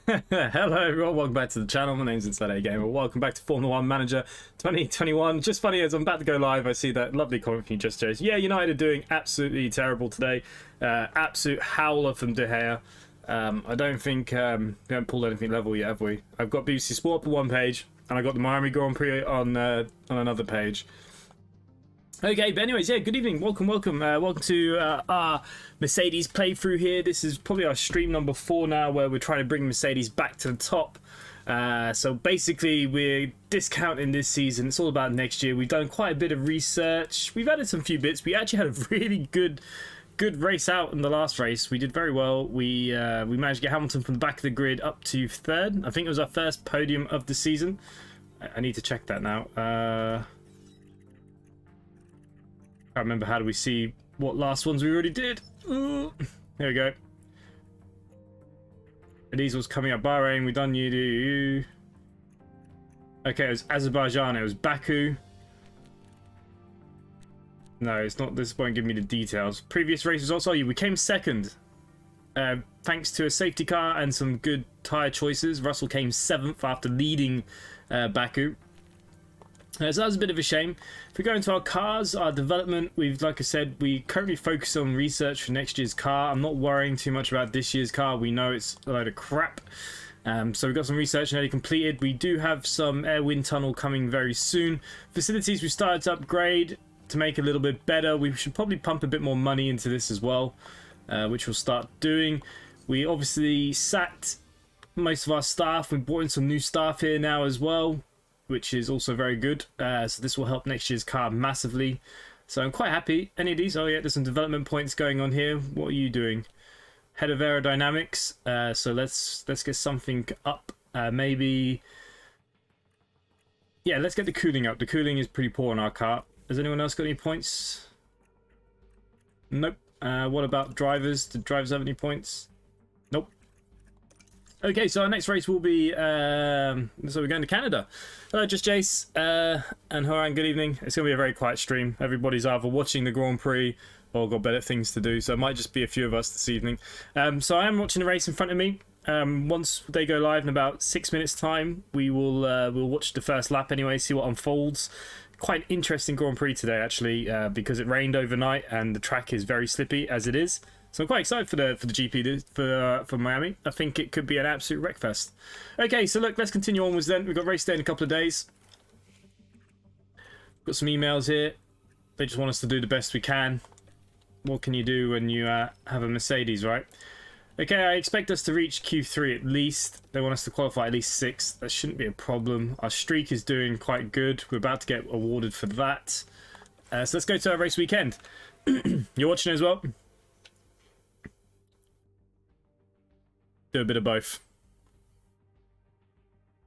Hello everyone, welcome back to the channel. My name's InsideAgameR. Welcome back to Formula 1 Manager 2021. Just funny, as I'm about to go live, I see that lovely comment from you, Just Jace. Yeah, United are doing absolutely terrible today. Absolute howler from De Gea. I don't think we haven't pulled anything level yet, have we? I've got BBC Sport on one page, and I've got the Miami Grand Prix on another page. Okay, but anyways, yeah, good evening. Welcome to our Mercedes playthrough here. This is probably our stream number 4 now, where we're trying to bring Mercedes back to the top. So basically, we're discounting this season. It's all about next year. We've done quite a bit of research. We've added some few bits. We actually had a really good race out in the last race. We did very well. We managed to get Hamilton from the back of the grid up to 3rd. I think it was our first podium of the season. I need to check that now. I remember, how do we see what last ones we already did? Ooh. There we go. The diesel's coming up. Bahrain, we done you. Okay, it was Azerbaijan, it was Baku. No, it's not. This won't give me the details. Previous races also, we came 2nd. Thanks to a safety car and some good tyre choices. Russell came 7th after leading Baku. So that was a bit of a shame. If we go into our cars, our development, like I said, we currently focus on research for next year's car. I'm not worrying too much about this year's car. We know it's a load of crap. So we've got some research nearly completed. We do have some air wind tunnel coming very soon. Facilities we started to upgrade to make a little bit better. We should probably pump a bit more money into this as well, which we'll start doing. We obviously sacked most of our staff. We brought in some new staff here now as well, which is also very good. So this will help next year's car massively. So I'm quite happy. Any of these? Oh yeah, there's some development points going on here. What are you doing? Head of aerodynamics. So let's get something up. Maybe. Yeah, let's get the cooling up. The cooling is pretty poor on our car. Has anyone else got any points? Nope. What about drivers? Did drivers have any points? Nope. Okay, so our next race will be, so we're going to Canada. Hello, Just Jace, and Horan, good evening. It's going to be a very quiet stream. Everybody's either watching the Grand Prix or got better things to do, so it might just be a few of us this evening. So I am watching the race in front of me. Once they go live in about 6 minutes' time, we'll watch the first lap anyway, see what unfolds. Quite an interesting Grand Prix today, actually, because it rained overnight and the track is very slippy as it is. So I'm quite excited for the GP for Miami. I think it could be an absolute wreckfest. Okay, so look, let's continue onwards then. We've got race day in a couple of days. Got some emails here. They just want us to do the best we can. What can you do when you have a Mercedes, right? Okay, I expect us to reach Q3 at least. They want us to qualify at least 6th. That shouldn't be a problem. Our streak is doing quite good. We're about to get awarded for that. So let's go to our race weekend. You're watching as well? Do a bit of both.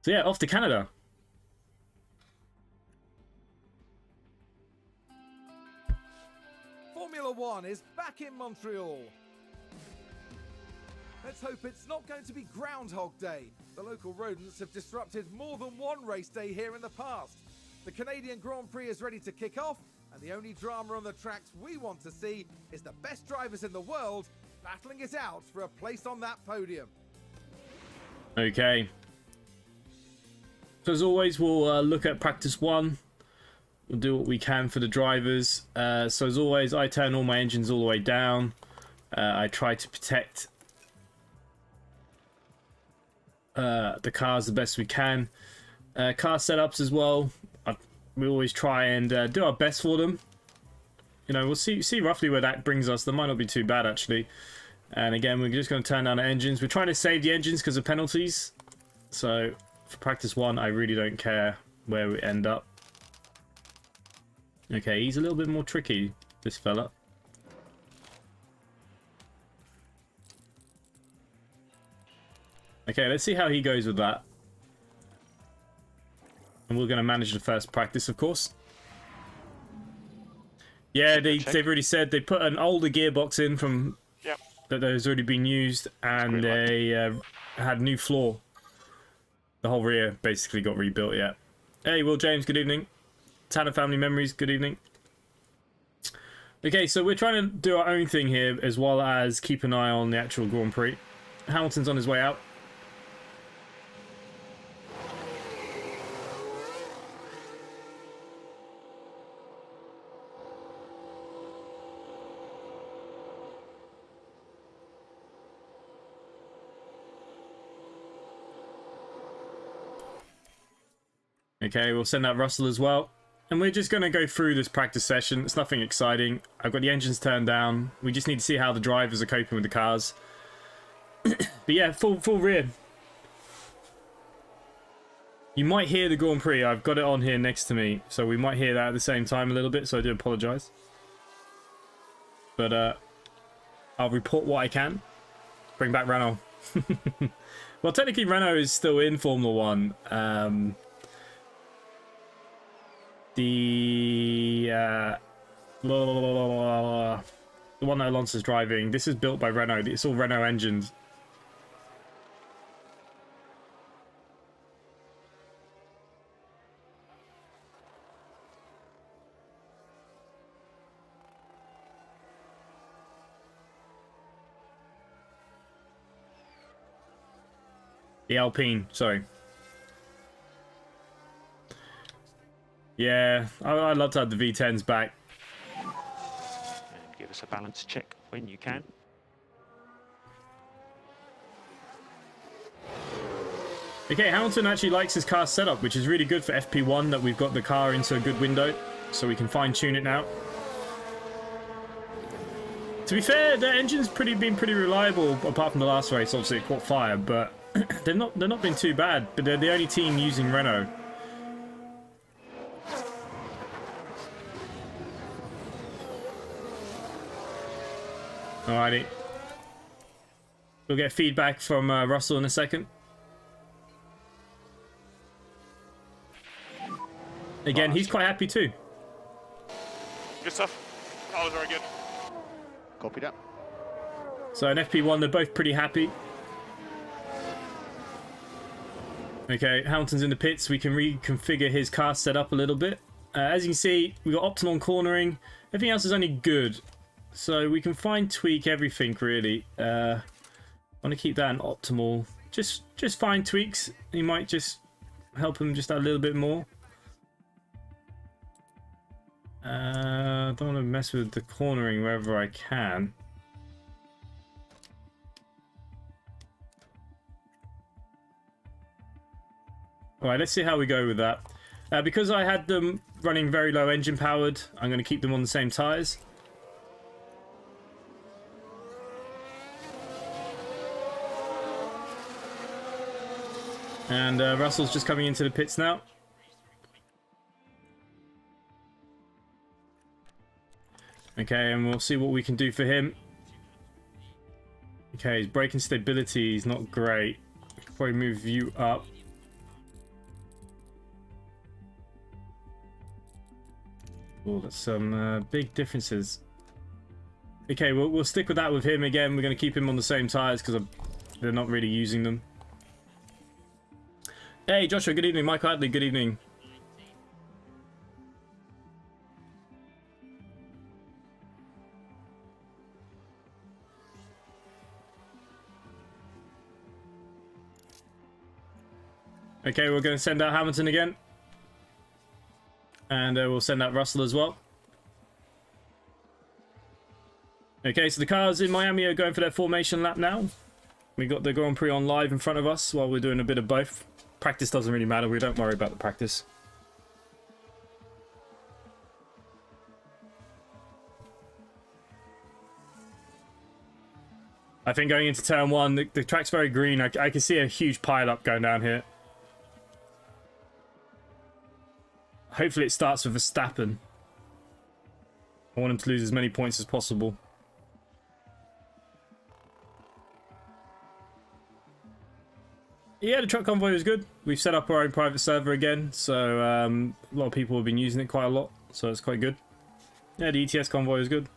So yeah, off to Canada. Formula One is back in Montreal. Let's hope it's not going to be Groundhog Day. The local rodents have disrupted more than one race day here in the past. The Canadian Grand Prix is ready to kick off, and the only drama on the tracks we want to see is the best drivers in the world battling it out for a place on that podium. Okay. So as always, we'll look at practice 1. We'll do what we can for the drivers. So as always, I turn all my engines all the way down. I try to protect the cars the best we can. Car setups as well. We always try and do our best for them. You know, we'll see roughly where that brings us. That might not be too bad, actually. And again, we're just going to turn down our engines. We're trying to save the engines because of penalties. So for practice 1, I really don't care where we end up. Okay, he's a little bit more tricky, this fella. Okay, let's see how he goes with that. And we're going to manage the first practice, of course. Yeah, they've already said they put an older gearbox in from that has already been used, and they had new floor. The whole rear basically got rebuilt. Yeah. Hey, Will James, good evening. Tanner Family Memories, good evening. Okay, so we're trying to do our own thing here, as well as keep an eye on the actual Grand Prix. Hamilton's on his way out. Okay, we'll send out Russell as well. And we're just going to go through this practice session. It's nothing exciting. I've got the engines turned down. We just need to see how the drivers are coping with the cars. But yeah, full rear. You might hear the Grand Prix. I've got it on here next to me. So we might hear that at the same time a little bit. So I do apologise. But I'll report what I can. Bring back Renault. Well, technically Renault is still in Formula 1. The one that Alonso's driving. This is built by Renault. It's all Renault engines. The Alpine, sorry. Yeah, I'd love to have the V10s back. And give us a balance check when you can. Okay, Hamilton actually likes his car setup, which is really good for FP1 that we've got the car into a good window, so we can fine-tune it now. To be fair, their engine's been pretty reliable, apart from the last race. Obviously, it caught fire, but they've not been too bad. But they're the only team using Renault. Alrighty. We'll get feedback from Russell in a second. Again, he's quite happy too. Good stuff. All is very good. Copy that. So in FP1, they're both pretty happy. Okay, Hamilton's in the pits. We can reconfigure his car setup a little bit. As you can see, we've got optimal cornering. Everything else is only good. So we can fine tweak everything really. I want to keep that in optimal. Just fine tweaks. You might just help him just a little bit more. I don't want to mess with the cornering wherever I can. Alright, let's see how we go with that. Because I had them running very low engine powered, I'm going to keep them on the same tyres. And Russell's just coming into the pits now. Okay, and we'll see what we can do for him. Okay, his braking stability is not great. I could probably move you up. Oh, that's some big differences. Okay, we'll stick with that with him again. We're going to keep him on the same tyres because they're not really using them. Hey, Joshua, good evening. Mike Hadley, good evening. Okay, we're going to send out Hamilton again. And we'll send out Russell as well. Okay, so the cars in Miami are going for their formation lap now. We got the Grand Prix on live in front of us while we're doing a bit of both. Practice doesn't really matter. We don't worry about the practice. I think going into turn one, the track's very green. I can see a huge pile-up going down here. Hopefully it starts with Verstappen. I want him to lose as many points as possible. Yeah, the truck convoy was good. We've set up our own private server again, so a lot of people have been using it quite a lot, so it's quite good. Yeah, the ETS convoy is good.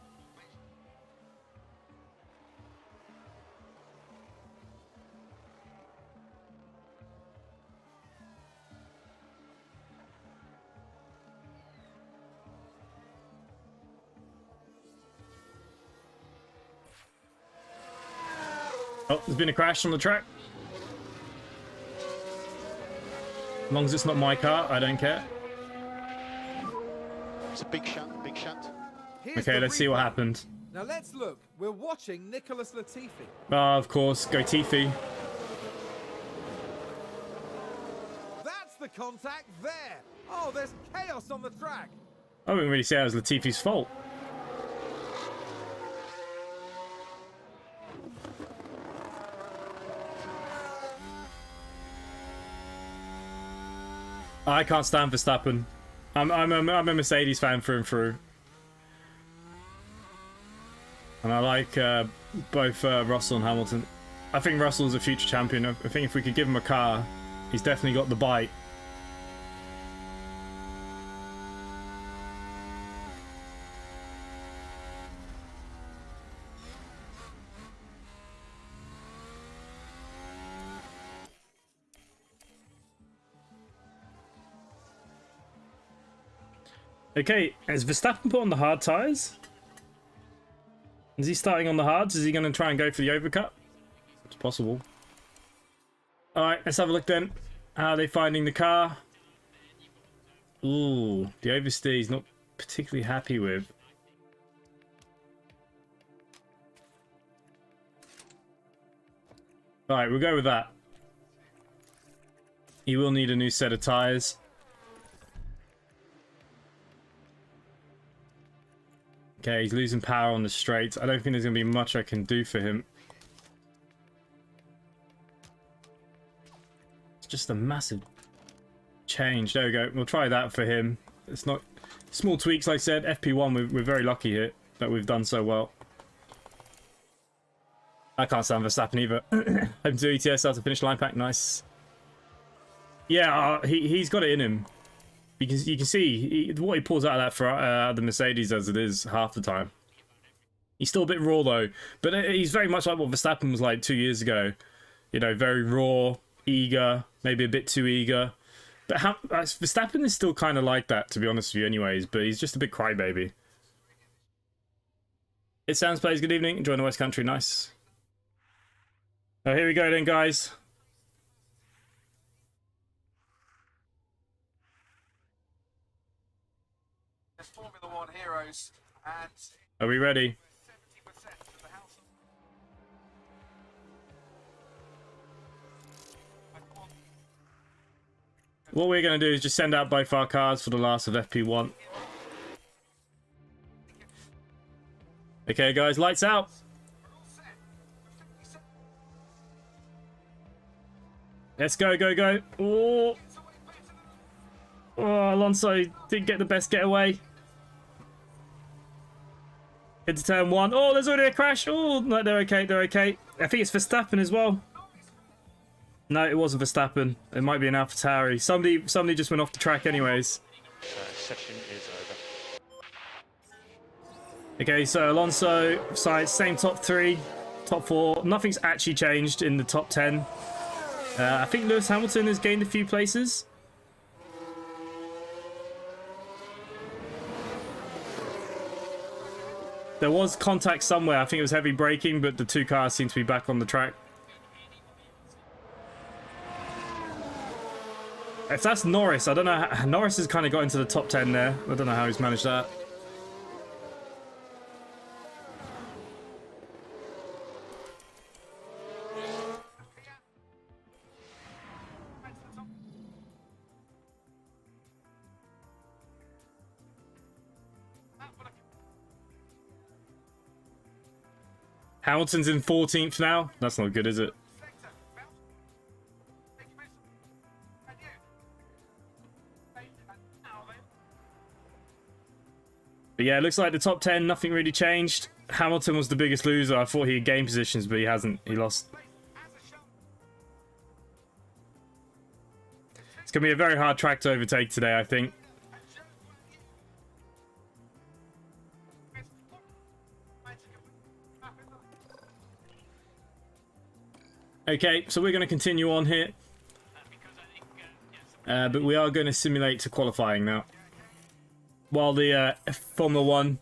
Oh, there's been a crash on the track. As long as it's not my car, I don't care. It's a big shunt, big shunt. Okay, let's see what happened. Now let's look. We're watching Nicholas Latifi. Ah, of course, go Tiffy. That's the the contact there. Oh, there's chaos on the track. I wouldn't really say that was Latifi's fault. I can't stand Verstappen. I'm a Mercedes fan through and through. And I like both Russell and Hamilton. I think Russell's a future champion. I think if we could give him a car, he's definitely got the bite. Okay, has Verstappen put on the hard tyres? Is he starting on the hards? Is he going to try and go for the overcut? It's possible. Alright, let's have a look then. How are they finding the car? Ooh, the oversteer he's not particularly happy with. Alright, we'll go with that. He will need a new set of tyres. Okay, he's losing power on the straights. I don't think there's going to be much I can do for him. It's just a massive change. There we go. We'll try that for him. It's not... Small tweaks, like I said. FP1, we're very lucky here that we've done so well. I can't stand Verstappen either. Home to ETS after finish line pack. Nice. Yeah, he's got it in him. You can see what he pulls out of that for the Mercedes as it is half the time. He's still a bit raw though, but he's very much like what Verstappen was like 2 years ago. You know, very raw, eager, maybe a bit too eager. But Verstappen is still kind of like that, to be honest with you anyways, but he's just a bit crybaby. It sounds plays good evening, enjoying the West Country, nice. Oh, here we go then, guys. Formula One heroes, and Are we ready? 70% of the house. What we're going to do is just send out both our cars for the last of FP1. Okay, guys, lights out. Let's go, go, go. Oh, Alonso didn't get the best getaway. Into turn one. Oh, there's already a crash. Oh, no, they're okay, they're okay. I think it's Verstappen as well. No, it wasn't Verstappen. It might be an AlphaTauri. Somebody just went off the track anyways. Session is over. Okay, so Alonso, same top three, top four. Nothing's actually changed in the top 10. I think Lewis Hamilton has gained a few places. There was contact somewhere. I think it was heavy braking, but the two cars seem to be back on the track. If that's Norris, I don't know. Norris has kind of got into the top 10 there. I don't know how he's managed that. Hamilton's in 14th now. That's not good, is it? But yeah, it looks like the top 10, nothing really changed. Hamilton was the biggest loser. I thought he'd gain positions, but he hasn't. He lost. It's going to be a very hard track to overtake today, I think. Okay, so we're going to continue on here. But we are going to simulate to qualifying now. While the Formula 1...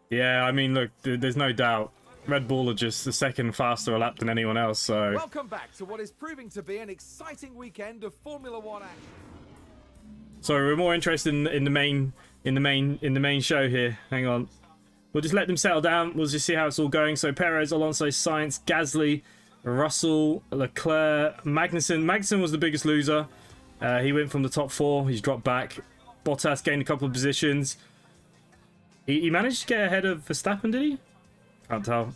Yeah, I mean, look, there's no doubt. Red Bull are just a second faster a lap than anyone else, so... Welcome back to what is proving to be an exciting weekend of Formula 1 action. So we're more interested in the main show here. Hang on. We'll just let them settle down. We'll just see how it's all going. So Perez, Alonso, Sainz, Gasly, Russell, Leclerc, Magnussen. Magnussen was the biggest loser. He went from the top 4. He's dropped back. Bottas gained a couple of positions. He managed to get ahead of Verstappen, did he? Can't tell.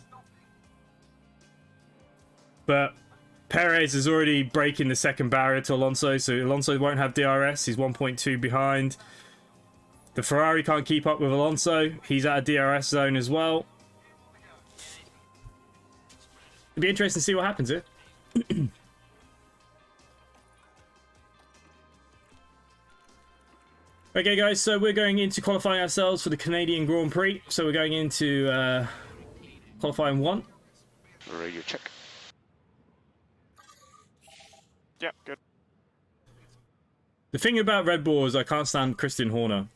But Perez is already breaking the second barrier to Alonso, so Alonso won't have DRS. He's 1.2 behind. The Ferrari can't keep up with Alonso. He's at a DRS zone as well. It'd be interesting to see what happens here. Okay, guys, so we're going into qualifying ourselves for the Canadian Grand Prix. So we're going into qualifying 1. Radio check. Yeah, good. The thing about Red Bull is I can't stand Christian Horner.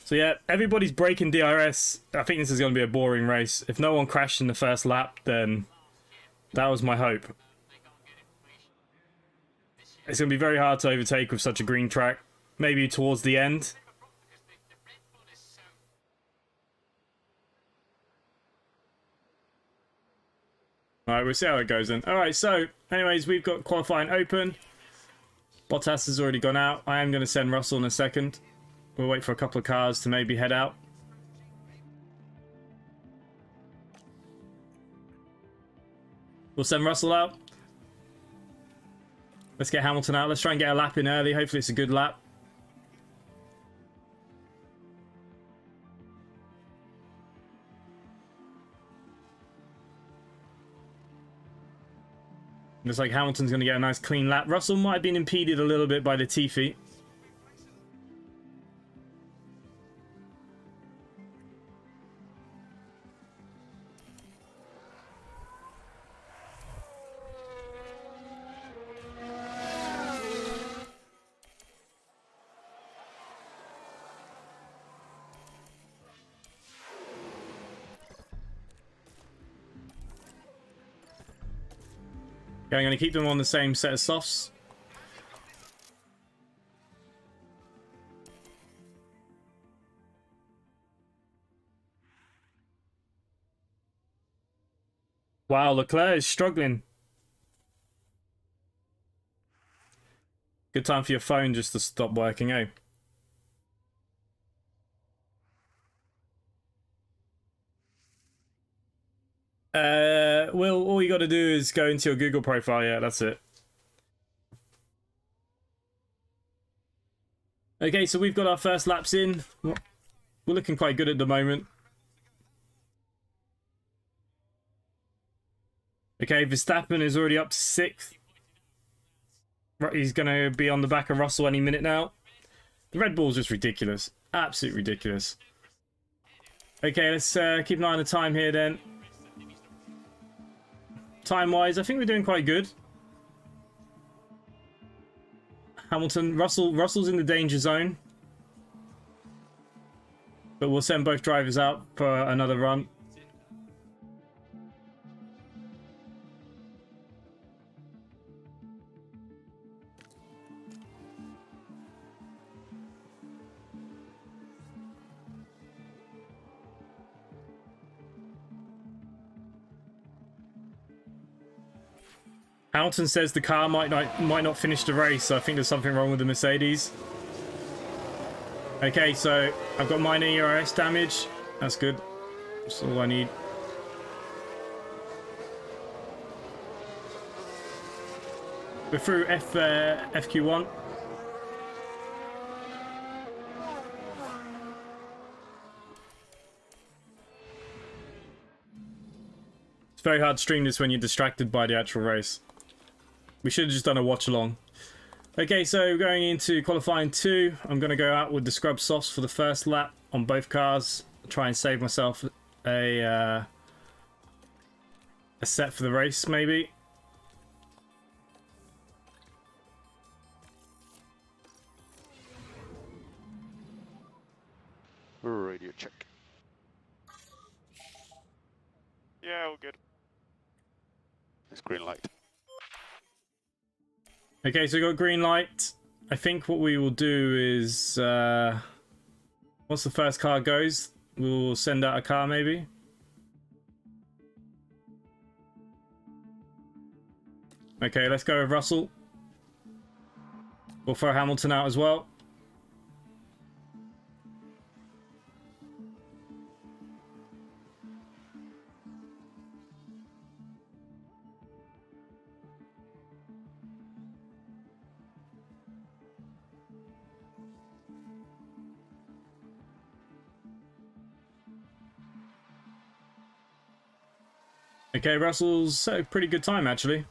So yeah, everybody's breaking DRS. I think this is going to be a boring race. If no one crashed in the first lap, then that was my hope. It's going to be very hard to overtake with such a green track. Maybe towards the end. Alright, we'll see how it goes then. Alright, so, anyways, we've got qualifying open. Bottas has already gone out. I am going to send Russell in a second. We'll wait for a couple of cars to maybe head out. We'll send Russell out. Let's get Hamilton out. Let's try and get a lap in early. Hopefully it's a good lap. Looks like Hamilton's going to get a nice clean lap. Russell might have been impeded a little bit by the Tiffy. Okay, I'm going to keep them on the same set of softs. Wow, Leclerc is struggling. Good time for your phone just to stop working, eh? Well, all you got to do is go into your Google profile. Yeah, that's it. Okay, so we've got our first laps in. We're looking quite good at the moment. Okay, Verstappen is already up to 6th. He's going to be on the back of Russell any minute now. The Red Bull's just ridiculous. Absolutely ridiculous. Okay, let's keep an eye on the time here then. Time-wise, I think we're doing quite good. Hamilton, Russell's in the danger zone. But we'll send both drivers out for another run. Hamilton says the car might not finish the race, so I think there's something wrong with the Mercedes. Okay, so I've got minor ERS damage. That's good. That's all I need. We're through FQ1. It's very hard to stream this when you're distracted by the actual race. We should have just done a watch along. Okay, so going into qualifying 2, I'm going to go out with the scrub softs for the first lap on both cars. Try and save myself a set for the race, maybe. Radio check. Yeah, all good. It's green light. Okay, so we got green light. I think what we will do is once the first car goes, We'll send out a car maybe. Okay, let's go with Russell. We'll throw Hamilton out as well. Okay, Russell's a pretty good time actually.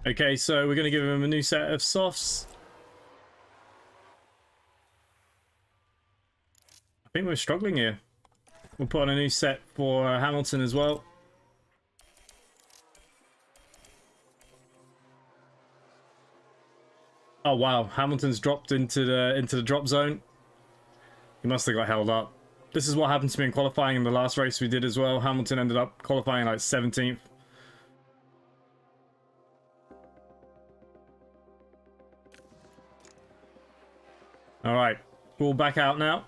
Okay, so we're going to give him a new set of softs. I think we're struggling here. We'll put on a new set for Hamilton as well. Oh wow, Hamilton's dropped into the drop zone. He must have got held up. This is what happened to me in qualifying in the last race we did as well. Hamilton ended up qualifying like 17th. All right, we'll back out now.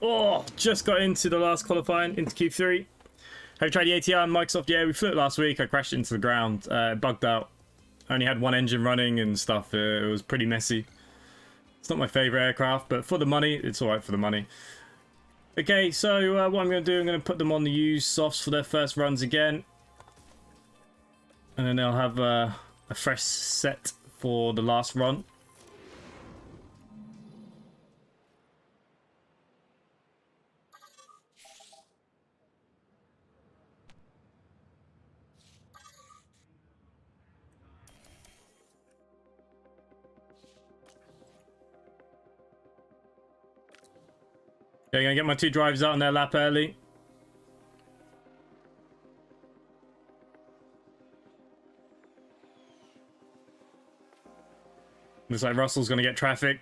Oh, just got into the last qualifying, into Q3. Have you tried the ATR and Microsoft? Yeah, we flew it last week. I crashed it into the ground. It bugged out. I only had one engine running and stuff. It was pretty messy. It's not my favorite aircraft, but for the money, it's all right for the money. Okay, so what I'm going to do, I'm going to put them on the used softs for their first runs again. And then they'll have a fresh set for the last run. Okay, gonna get my two drivers out on their lap early. Looks like Russell's gonna get traffic.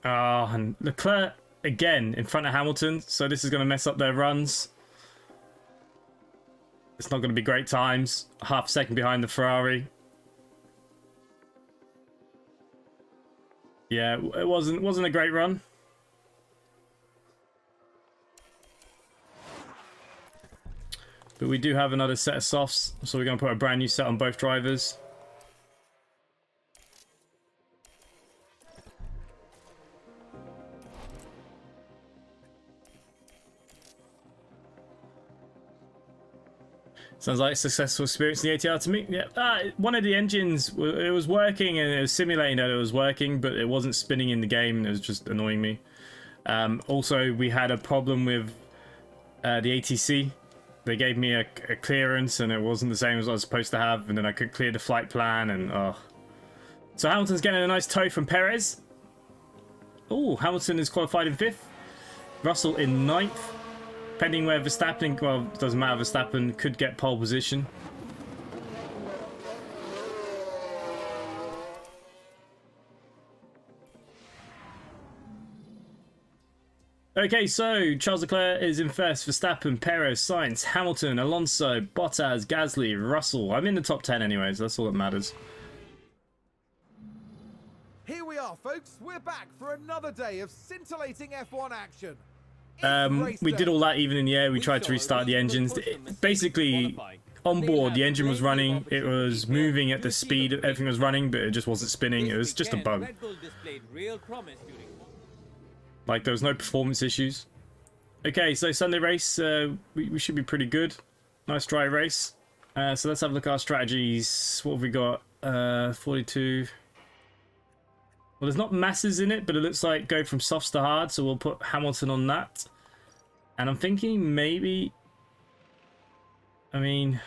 Ah, and Leclerc again in front of Hamilton, so this is gonna mess up their runs. It's not gonna be great times. Half a second behind the Ferrari. Yeah, it wasn't a great run. But we do have another set of softs, so we're going to put a brand new set on both drivers. Sounds like a successful experience in the ATR to me. Yeah, one of the engines, it was working and it was simulating that it was working, but it wasn't spinning in the game and it was just annoying me. Also, we had a problem with the ATC. They gave me a clearance and it wasn't the same as I was supposed to have, and then I could clear the flight plan and So Hamilton's getting a nice tow from Perez. Oh, Hamilton is qualified in 5th. Russell in 9th. Depending where Verstappen, well, it doesn't matter, Verstappen could get pole position. Okay, so Charles Leclerc is in 1st, Verstappen, Perez, Sainz, Hamilton, Alonso, Bottas, Gasly, Russell. I'm in the top 10 anyways, that's all that matters. Here we are, folks. We're back for another day of scintillating F1 action. We did all that even in the air. We tried to restart the engines. Basically, on board, the engine was running. It was moving at the speed everything was running, but it just wasn't spinning. It was just a bug. Like, there was no performance issues. Okay, so Sunday race, we should be pretty good. Nice dry race. So let's have a look at our strategies. What have we got? 42. Well, there's not masses in it, but it looks like go from softs to hard, so we'll put Hamilton on that. And I'm thinking maybe... I mean...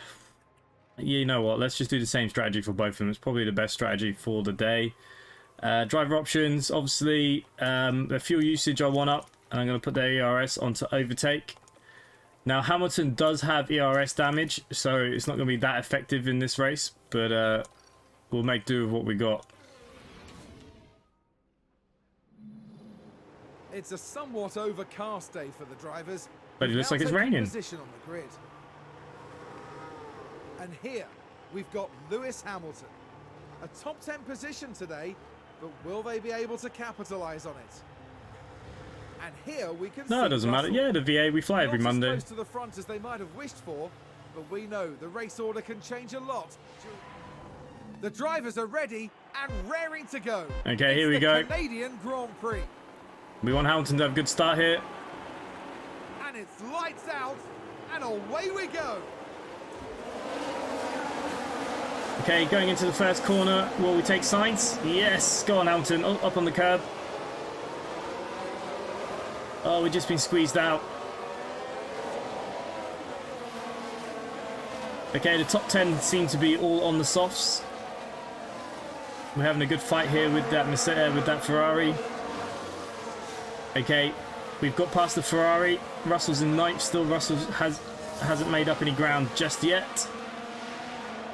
You know what, let's just do the same strategy for both of them. It's probably the best strategy for the day. Driver options, obviously, the fuel usage I want up, and I'm going to put the ERS onto overtake. Now, Hamilton does have ERS damage, so it's not going to be that effective in this race, but we'll make do with what we got. It's a somewhat overcast day for the drivers. But it looks like it's raining. Position on the grid. And here we've got Lewis Hamilton. A top 10 position today, but will they be able to capitalize on it? And here we can No, see it doesn't matter. Russell. Yeah, the VA, we fly every Not Monday. as close to the front as they might have wished for, but we know the race order can change a lot. The drivers are ready and raring to go. Okay, here we It's go. the Canadian Grand Prix. We want Hamilton to have a good start here. And it's lights out, and away we go. Okay, going into the first corner. Will we take sides? Yes. Go on, Hamilton. Oh, up on the curb. Oh, we've just been squeezed out. Okay, the top 10 seem to be all on the softs. We're having a good fight here with that Ferrari. Okay, we've got past the Ferrari. Russell's in ninth still. Russell hasn't made up any ground just yet.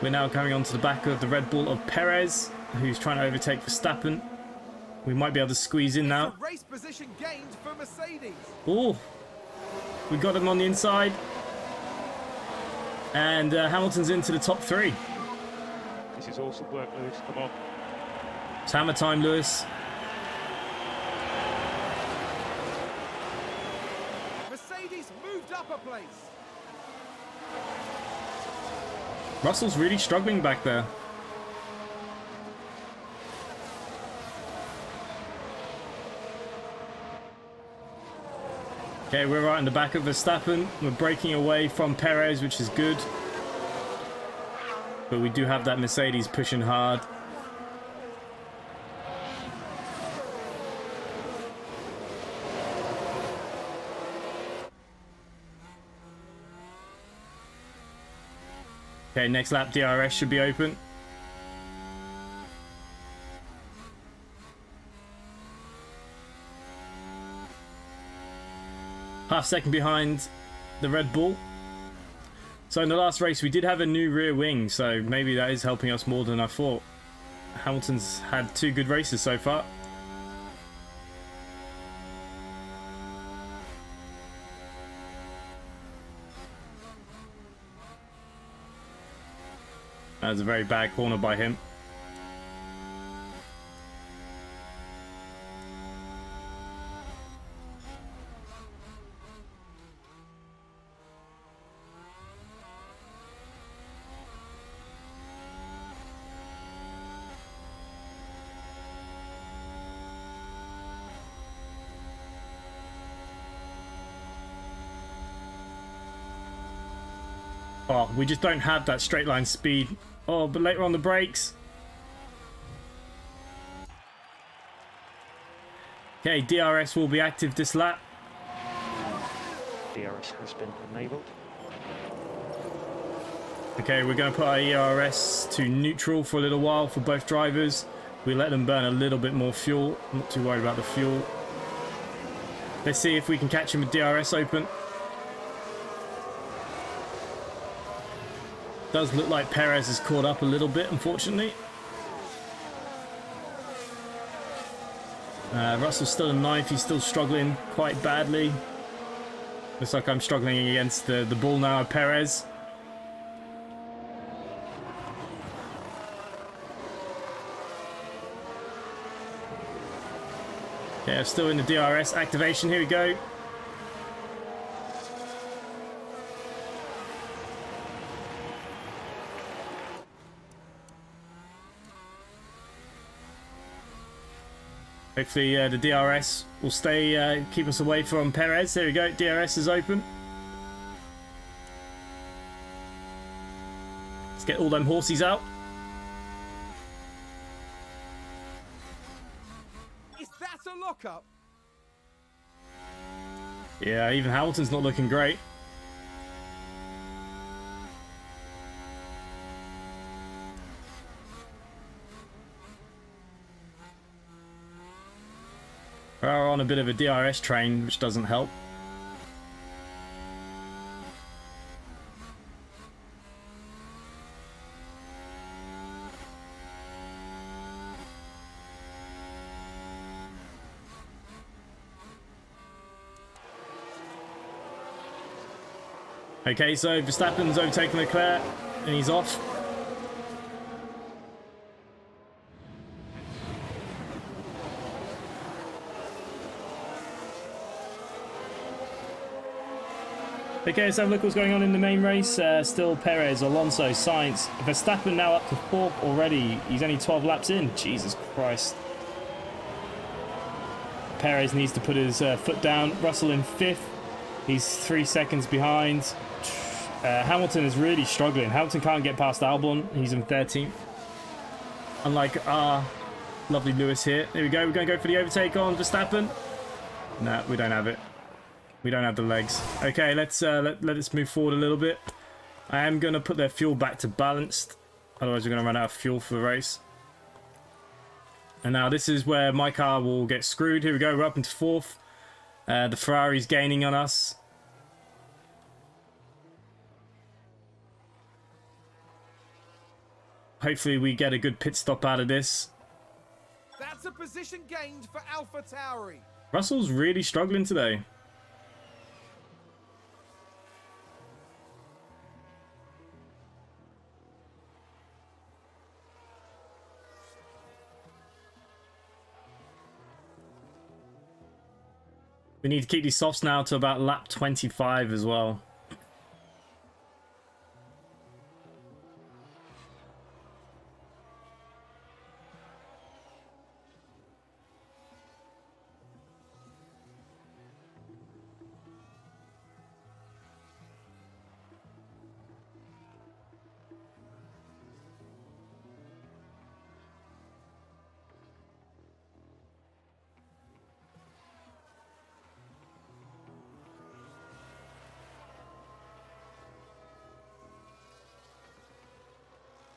We're now coming onto the back of the Red Bull of Perez, who's trying to overtake Verstappen. We might be able to squeeze in now. Race position gained for Mercedes. Oh, we got him on the inside. And Hamilton's into the top 3. This is awesome work, Lewis. Come on. It's hammer time, Lewis. Mercedes moved up a place. Russell's really struggling back there. Okay, we're right in the back of Verstappen. We're breaking away from Perez, which is good. But we do have that Mercedes pushing hard. Okay, next lap DRS should be open. Half second behind the Red Bull. So in the last race we did have a new rear wing, so maybe that is helping us more than I thought. Hamilton's had 2 good races so far. That was a very bad corner by him. Oh, we just don't have that straight line speed. Oh, but later on the brakes. Okay, DRS will be active this lap. DRS has been enabled. Okay, we're going to put our ERS to neutral for a little while for both drivers. We let them burn a little bit more fuel. I'm not too worried about the fuel. Let's see if we can catch him with DRS open. Does look like Perez is caught up a little bit, unfortunately. Russell's still in ninth. He's still struggling quite badly. Looks like I'm struggling against the bull now, Perez. Yeah, still in the DRS activation. Here we go. Hopefully the DRS will stay, keep us away from Perez. There we go, DRS is open. Let's get all them horsies out. Is that a lockup? Yeah, even Hamilton's not looking great. We're on a bit of a DRS train, which doesn't help. Okay, so Verstappen's overtaken Leclerc, and he's off. Okay, let's have a look what's going on in the main race. Still Perez, Alonso, Sainz. Verstappen now up to 4th already. He's only 12 laps in. Jesus Christ. Perez needs to put his foot down. Russell in 5th. He's 3 seconds behind. Hamilton is really struggling. Hamilton can't get past Albon. He's in 13th. Unlike our lovely Lewis here. There we go. We're going to go for the overtake on Verstappen. No, we don't have it. We don't have the legs. Okay, let's let us move forward a little bit. I am going to put their fuel back to balanced. Otherwise, we're going to run out of fuel for the race. And now this is where my car will get screwed. Here we go. We're up into 4th. The Ferrari's gaining on us. Hopefully we get a good pit stop out of this. That's a position gained for AlphaTauri. Russell's really struggling today. We need to keep these softs now to about lap 25 as well.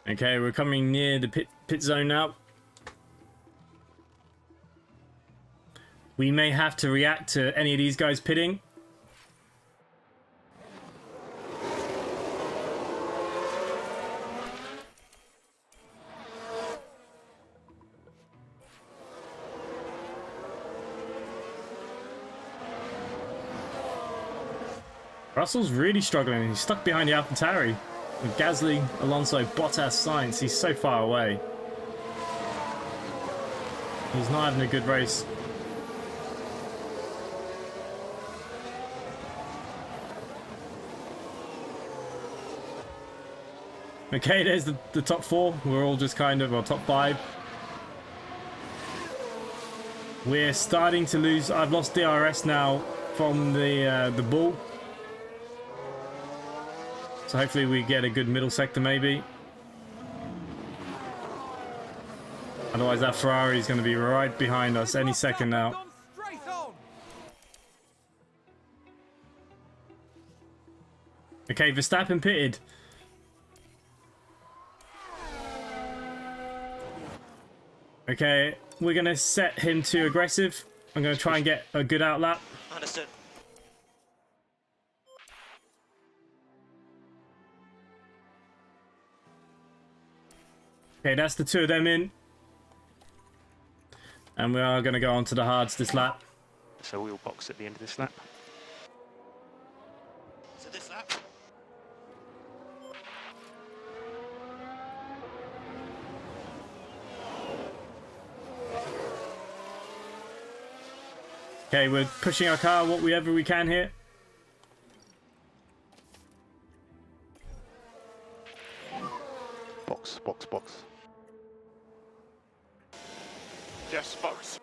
Okay, we're coming near the pit zone now. We may have to react to any of these guys pitting. Russell's really struggling. He's stuck behind the AlphaTauri. With Gasly, Alonso, Bottas, Sainz, he's so far away. He's not having a good race. Okay, there's the top 4. We're all just kind of, well, top 5. We're starting to lose. I've lost DRS now from the bull. So hopefully we get a good middle sector maybe. Otherwise that Ferrari is going to be right behind us any second now. Okay, Verstappen pitted. Okay, we're going to set him to aggressive. I'm going to try and get a good outlap. Understood. Okay, that's the 2 of them in. And we are going to go on to the hards this lap. So we'll box at the end of this lap. So this lap. Okay, we're pushing our car whatever we can here. Box, box, box. Yes, box.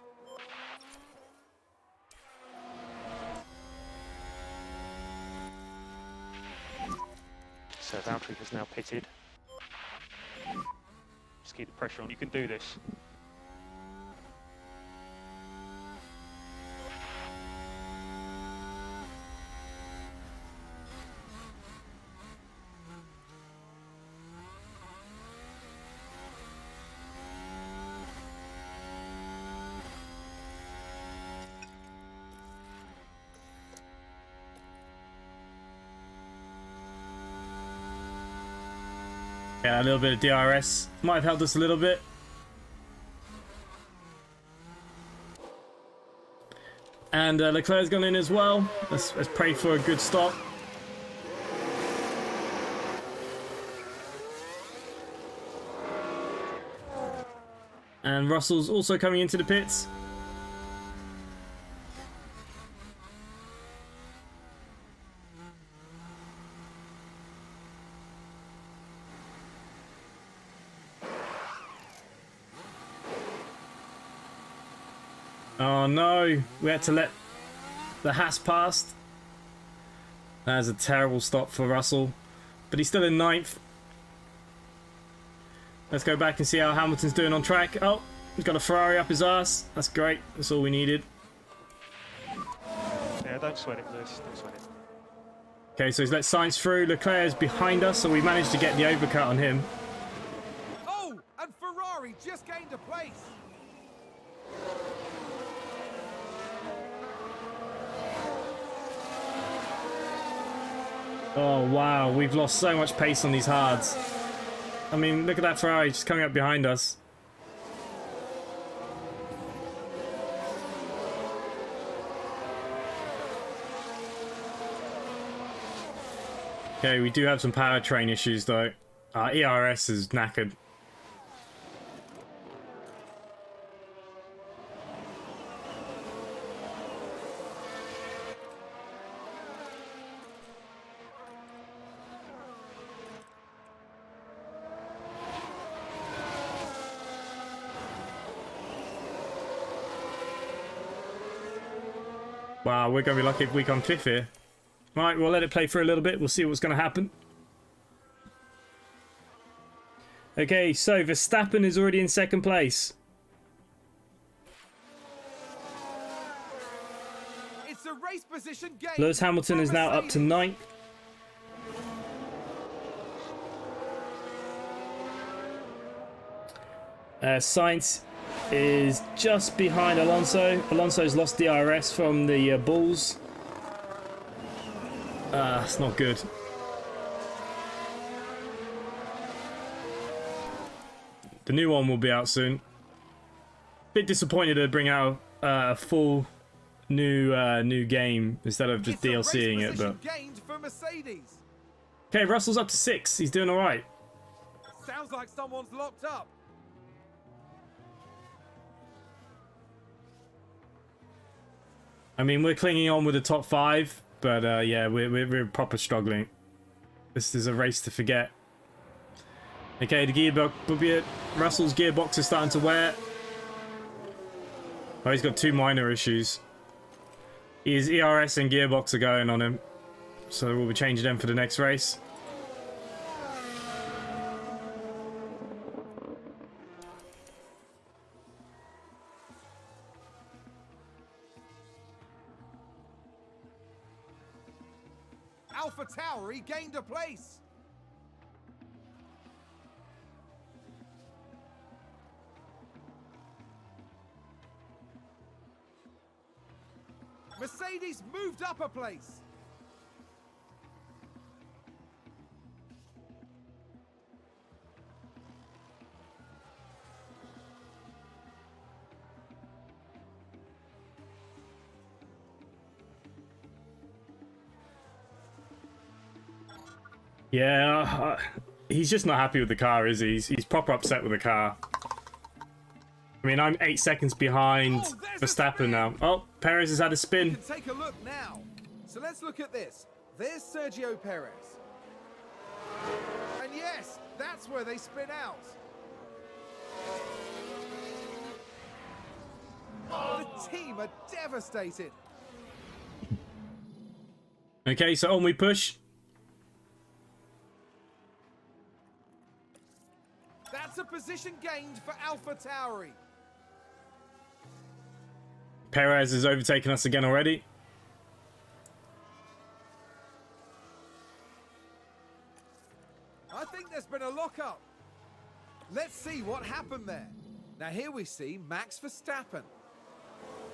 So Valtteri has now pitted. Just keep the pressure on. You can do this. Yeah, a little bit of DRS might have helped us a little bit. And Leclerc's gone in as well. Let's pray for a good stop. And Russell's also coming into the pits. Oh no, we had to let the Haas past. That is a terrible stop for Russell, but he's still in 9th. Let's go back and see how Hamilton's doing on track. Oh, he's got a Ferrari up his ass. That's great. That's all we needed. Yeah, don't sweat it, Lewis. Don't sweat it. Okay, so he's let Sainz through. Leclerc is behind us, so we managed to get the overcut on him. Oh, and Ferrari just gained a place. Oh wow, we've lost so much pace on these hards. I mean, look at that Ferrari just coming up behind us. Okay, we do have some powertrain issues though. Our ERS is knackered. Wow, we're going to be lucky if we come 5th here. Right, we'll let it play for a little bit. We'll see what's going to happen. Okay, so Verstappen is already in 2nd place. It's a race position gain. Lewis Hamilton is now up to 9th. Sainz is just behind Alonso. Alonso's lost DRS from the Bulls. It's not good. The new one will be out soon. Bit disappointed to bring out a full new game instead of just DLCing it, but gained for Mercedes. okay, Russell's up to 6. He's doing all right. Sounds like someone's locked up. I mean, we're clinging on with the top 5, but yeah, we're proper struggling. This is a race to forget. Okay, the gearbox, Russell's gearbox is starting to wear. Oh, he's got 2 minor issues. His ERS and gearbox are going on him, so we'll be changing them for the next race. AlphaTauri gained a place. Mercedes moved up a place. Yeah, he's just not happy with the car, is he? He's proper upset with the car. I mean, I'm 8 seconds behind Verstappen now. Oh, Perez has had a spin. You can take a look now. So let's look at this. There's Sergio Perez. And yes, that's where they spin out. The team are devastated. Okay, so on we push. That's a position gained for AlphaTauri. Perez has overtaken us again already. I think there's been a lockup. Let's see what happened there. Now here we see Max Verstappen.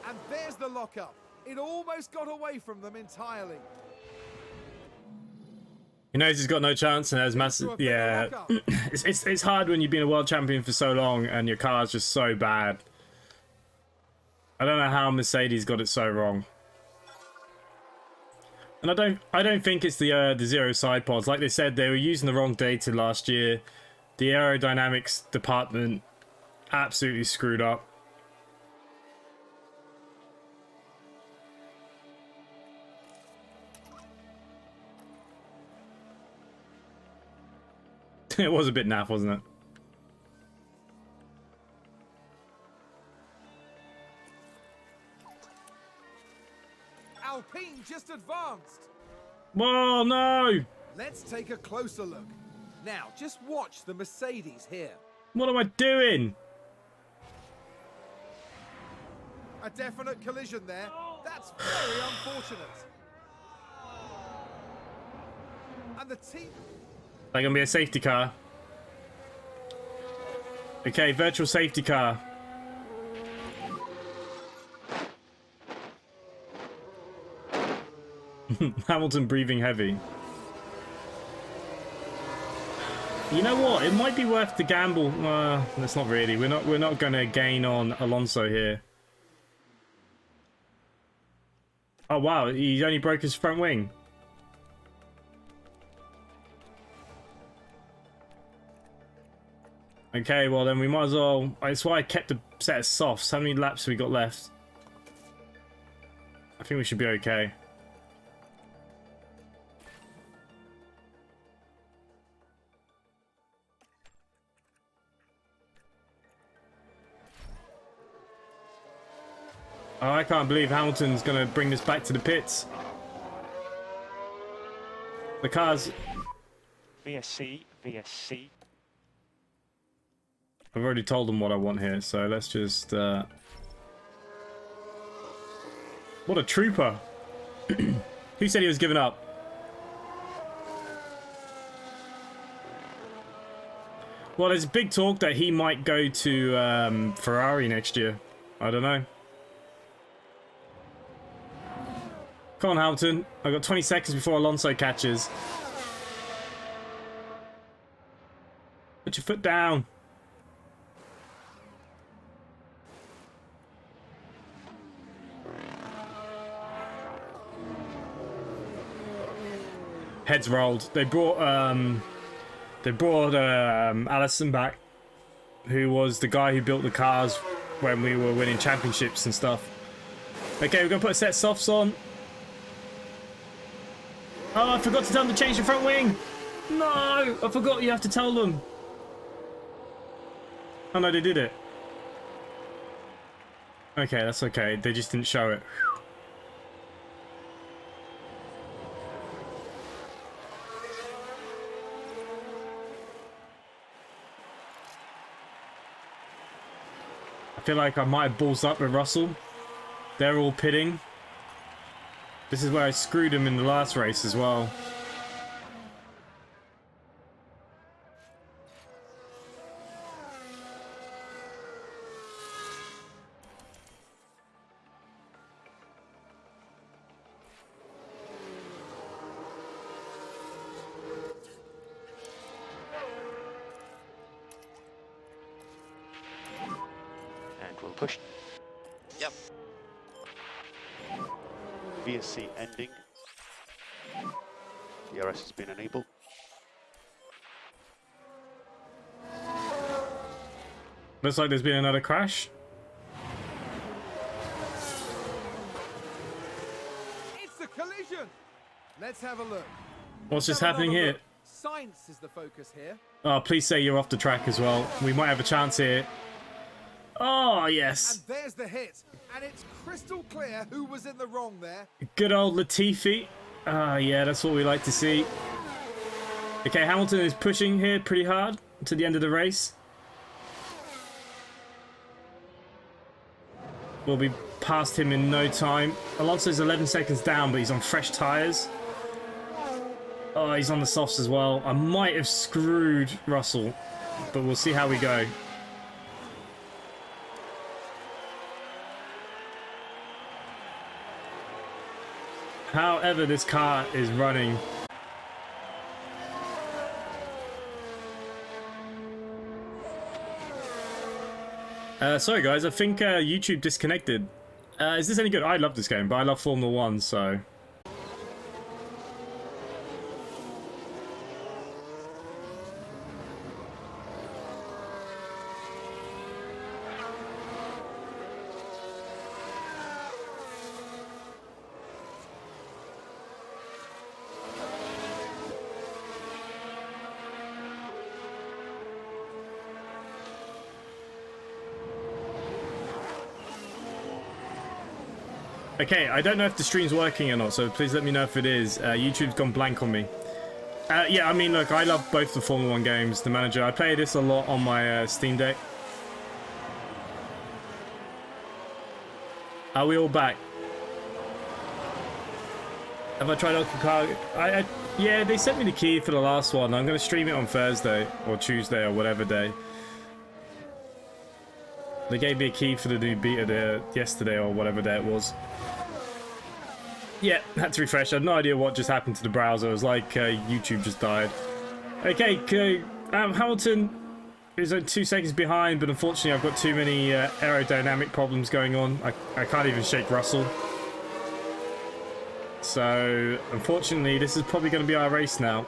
And there's the lockup. It almost got away from them entirely. He knows he's got no chance, and there's massive. Yeah, it's hard when you've been a world champion for so long and your car's just so bad. I don't know how Mercedes got it so wrong. And I don't think it's the zero side pods. Like they said, they were using the wrong data last year. The aerodynamics department absolutely screwed up. It was a bit naff, wasn't it? Alpine just advanced. Whoa, no! Let's take a closer look. Now, just watch the Mercedes here. What am I doing? A definite collision there. That's very unfortunate. And the team... Like gonna be a safety car. Okay, virtual safety car. Hamilton breathing heavy. You know what? It might be worth the gamble. That's not really. We're not going to gain on Alonso here. Oh wow, he only broke his front wing. Okay, well then we might as well. That's why I kept the set of softs. How many laps have we got left? I think we should be okay. Oh, I can't believe Hamilton's going to bring this back to the pits. The cars... VSC, VSC. I've already told them what I want here, so let's just... What a trooper! Who said he was giving up? Well, there's big talk that he might go to Ferrari next year. I don't know. Come on, Hamilton. I've got 20 seconds before Alonso catches. Put your foot down. Heads rolled. They brought Allison back, who was the guy who built the cars when we were winning championships and stuff. Okay, we're gonna put a set of softs on. Oh, I forgot to tell them to change the front wing. No, I forgot you have to tell them. Oh no, they did it. Okay, that's okay. They just didn't show it. I feel like I might have balls up with Russell. They're all pitting. This is where I screwed him in the last race as well. And we'll push. Yep. VSC ending. DRS has been enabled. Looks like there's been another crash. It's a collision. Let's have a look. What's just Have happening another here? look. Science is the focus here. Oh, please say you're off the track as well. We might have a chance here. Oh, yes. And there's the hit. And it's crystal clear who was in the wrong there. Good old Latifi. Ah, yeah, that's what we like to see. Okay, Hamilton is pushing here pretty hard to the end of the race. We'll be past him in no time. Alonso's 11 seconds down, but he's on fresh tyres. Oh, he's on the softs as well. I might have screwed Russell, but we'll see how we go. However, this car is running. Sorry guys, I think YouTube disconnected. Is this any good? I love this game, but I love Formula 1, so... Okay, I don't know if the stream's working or not, so please let me know if it is. YouTube's gone blank on me. Yeah, I mean, look, I love both the Formula 1 games, the manager. I play this a lot on my Steam Deck. Are we all back? Have I tried Uncle Car? Yeah, they sent me the key for the last one. I'm going to stream it on Thursday or Tuesday or whatever day. They gave me a key for the new beta there yesterday or whatever day it was. Yeah, had to refresh. I had no idea what just happened to the browser. It was like YouTube just died. Okay, Hamilton is 2 seconds behind, but unfortunately I've got too many aerodynamic problems going on. I can't even shake Russell. So, unfortunately, this is probably going to be our race now.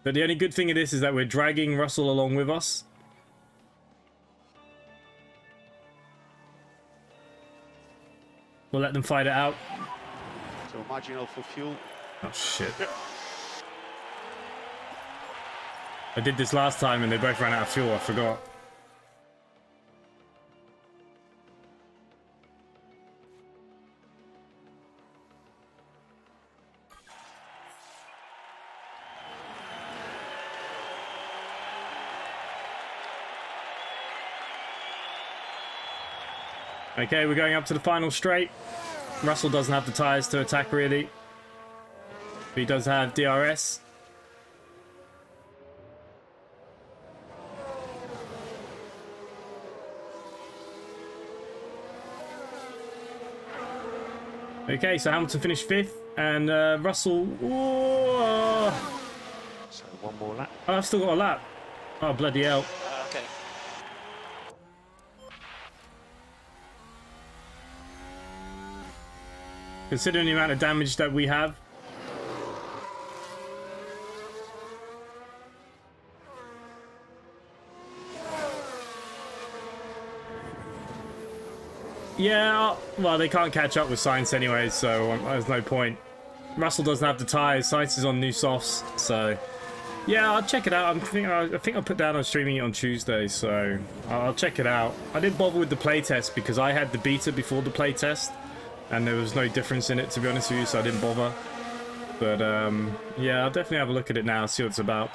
But the only good thing of this is that we're dragging Russell along with us. We'll let them fight it out. So marginal for fuel. Oh, shit. I did this last time and they both ran out of fuel, I forgot. Okay, we're going up to the final straight. Russell doesn't have the tyres to attack, really. But he does have DRS. Okay, so Hamilton finished 5th, and Russell... Whoa. So one more lap. Oh, I've still got a lap. Oh, bloody hell. Okay. Considering the amount of damage that we have. Yeah, well, they can't catch up with Sainz anyway, so there's no point. Russell doesn't have the tyres. Sainz is on new softs, so... Yeah, I'll check it out. I think I'll put down on streaming it on Tuesday, so I'll check it out. I didn't bother with the playtest because I had the beta before the playtest, and there was no difference in it, to be honest with you, so I didn't bother. But, yeah, I'll definitely have a look at it now, see what it's about.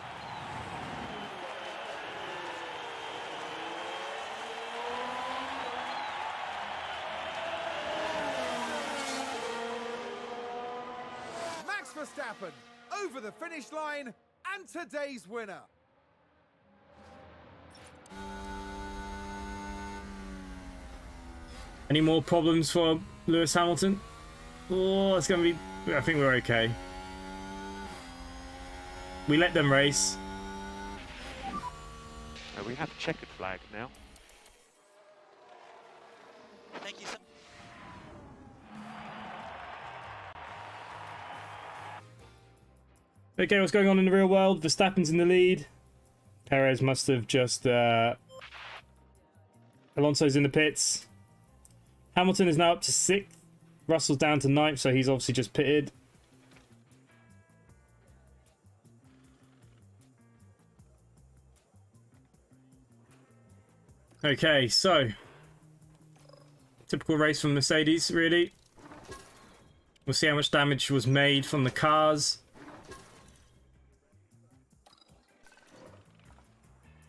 Max Verstappen over the finish line and today's winner. Any more problems for Lewis Hamilton? Oh, it's going to be... I think we're okay. We let them race. We have a checkered flag now. Thank you so Okay, what's going on in the real world? Verstappen's in the lead. Perez must have just... Alonso's in the pits. Hamilton is now up to 6th. Russell's down to 9th, so he's obviously just pitted. Okay, so... Typical race from Mercedes, really. We'll see how much damage was made from the cars.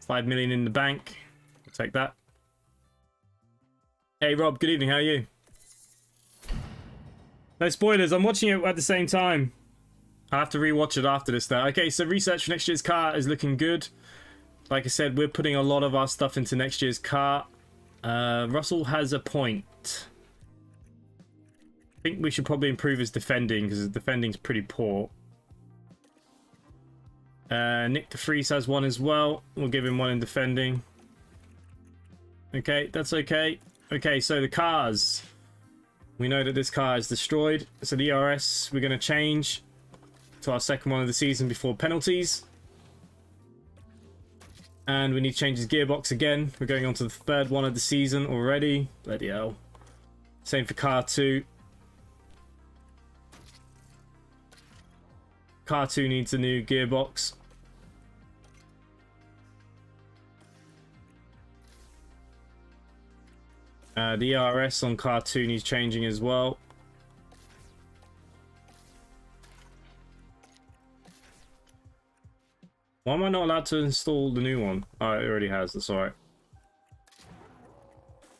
5 million in the bank. I'll take that. Hey Rob, good evening, how are you? No spoilers, I'm watching it at the same time. I'll have to rewatch it after this though. Okay, so research for next year's car is looking good. Like I said, we're putting a lot of our stuff into next year's car. Russell has a point. I think we should probably improve his defending, because his defending's pretty poor. Nick de Vries has one as well. We'll give him one in defending. Okay, that's okay. Okay, so the cars. We know that this car is destroyed. So the ERS, we're going to change to our second one of the season before penalties. And we need to change his gearbox again. We're going on to the third one of the season already. Bloody hell. Same for car 2. Car 2 needs a new gearbox. The ERS on car 2 needs changing as well. Why am I not allowed to install the new one? Oh, it already has. That's alright.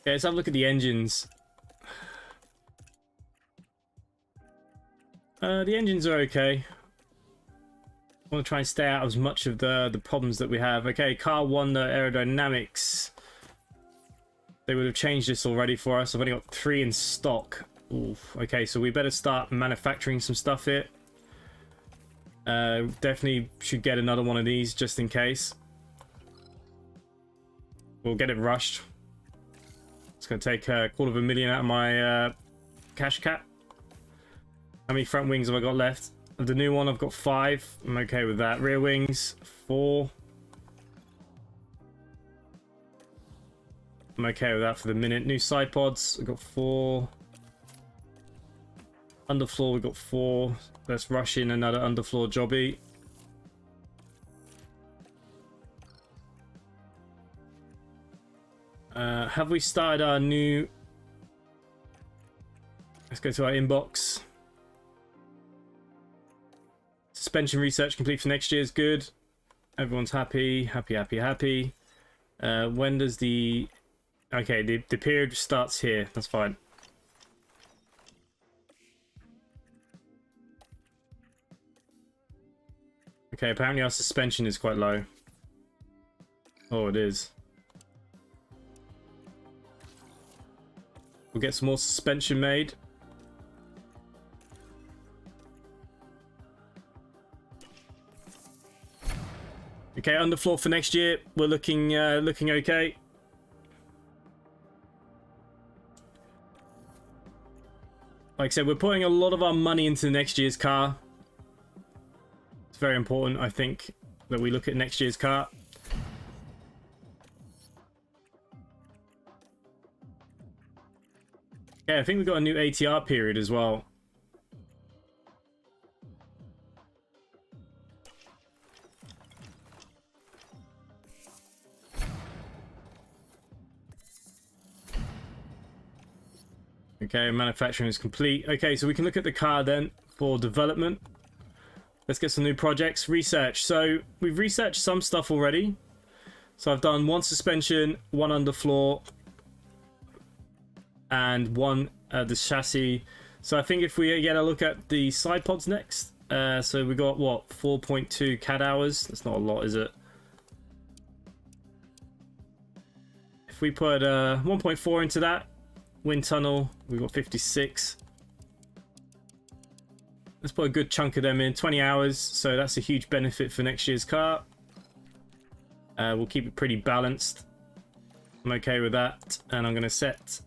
Okay, let's have a look at the engines. The engines are okay. I want to try and stay out of as much of the problems that we have. Okay, car 1, the aerodynamics. They would have changed this already for us. I've only got 3 in stock. Oof. Okay, so we better start manufacturing some stuff here. Definitely should get another one of these just in case. We'll get it rushed. It's going to take $250,000 out of my cash cap. How many front wings have I got left? Of the new one, I've got 5. I'm okay with that. Rear wings, 4. I'm okay with that for the minute. New side pods, I've got 4. Underfloor, we've got 4. Let's rush in another underfloor jobby. Have we started our new... Let's go to our inbox. Suspension research complete for next year is good. Everyone's happy. Happy. When does the... Okay, the period starts here. That's fine. Okay, apparently our suspension is quite low. Oh, it is. We'll get some more suspension made. Okay, underfloor for next year. We're looking okay. Like I said, we're putting a lot of our money into next year's car. It's very important, I think, that we look at next year's car. Okay, I think we've got a new ATR period as well. Okay, manufacturing is complete. Okay, so we can look at the car then for development. Let's get some new projects. Research. So we've researched some stuff already. So I've done 1 suspension, 1 underfloor, and 1 the chassis. So I think if we get a look at the side pods next. So we got what, 4.2 CAD hours. That's not a lot, is it? If we put 1.4 into that. Wind tunnel, we've got 56. Let's put a good chunk of them in, 20 hours, so that's a huge benefit for next year's car. We'll keep it pretty balanced. I'm okay with that, and I'm going to set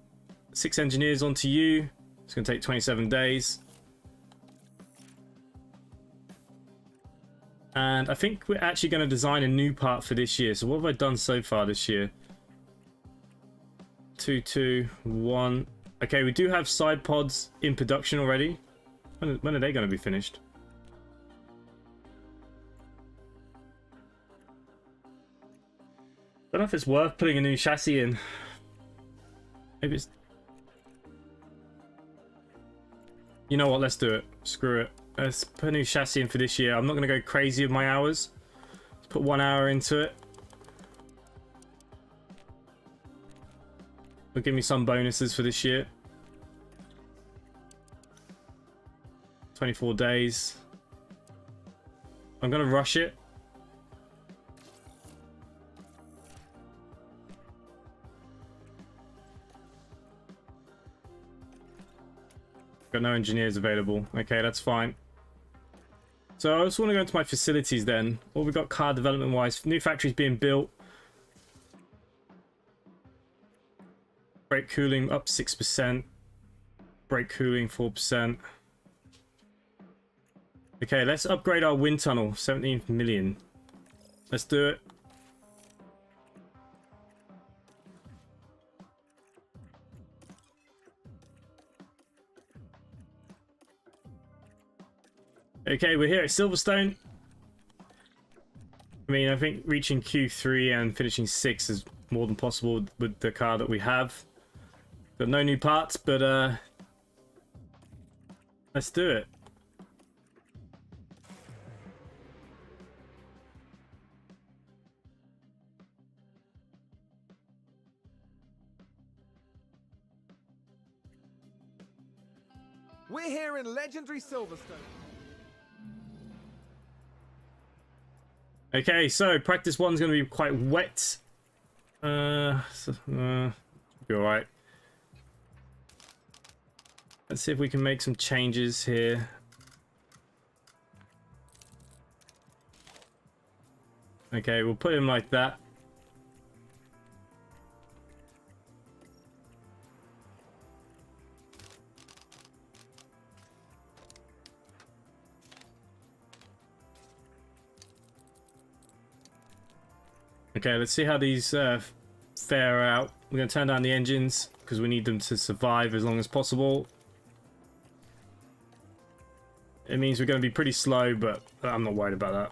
6 engineers onto you. It's going to take 27 days. And I think we're actually going to design a new part for this year. So what have I done so far this year? 2, 2, 1. Okay, we do have side pods in production already. When are they going to be finished? I don't know if it's worth putting a new chassis in. Maybe it's... You know what, let's do it. Screw it. Let's put a new chassis in for this year. I'm not going to go crazy with my hours. Let's put 1 hour into it. It'll give me some bonuses for this year. 24 days. I'm going to rush it. Got no engineers available. Okay, that's fine. So I just want to go into my facilities then. What we got car development wise. New factories being built. Brake cooling up 6%. Brake cooling 4%. Okay, let's upgrade our wind tunnel. 17 million. Let's do it. Okay, we're here at Silverstone. I mean, I think reaching Q3 and finishing 6 is more than possible with the car that we have. Got no new parts, but let's do it. We're here in legendary Silverstone. Okay, so practice one's going to be quite wet. Be alright. Let's see if we can make some changes here. Okay, we'll put him like that. Okay, let's see how these fare out. We're going to turn down the engines because we need them to survive as long as possible. It means we're going to be pretty slow, but I'm not worried about that.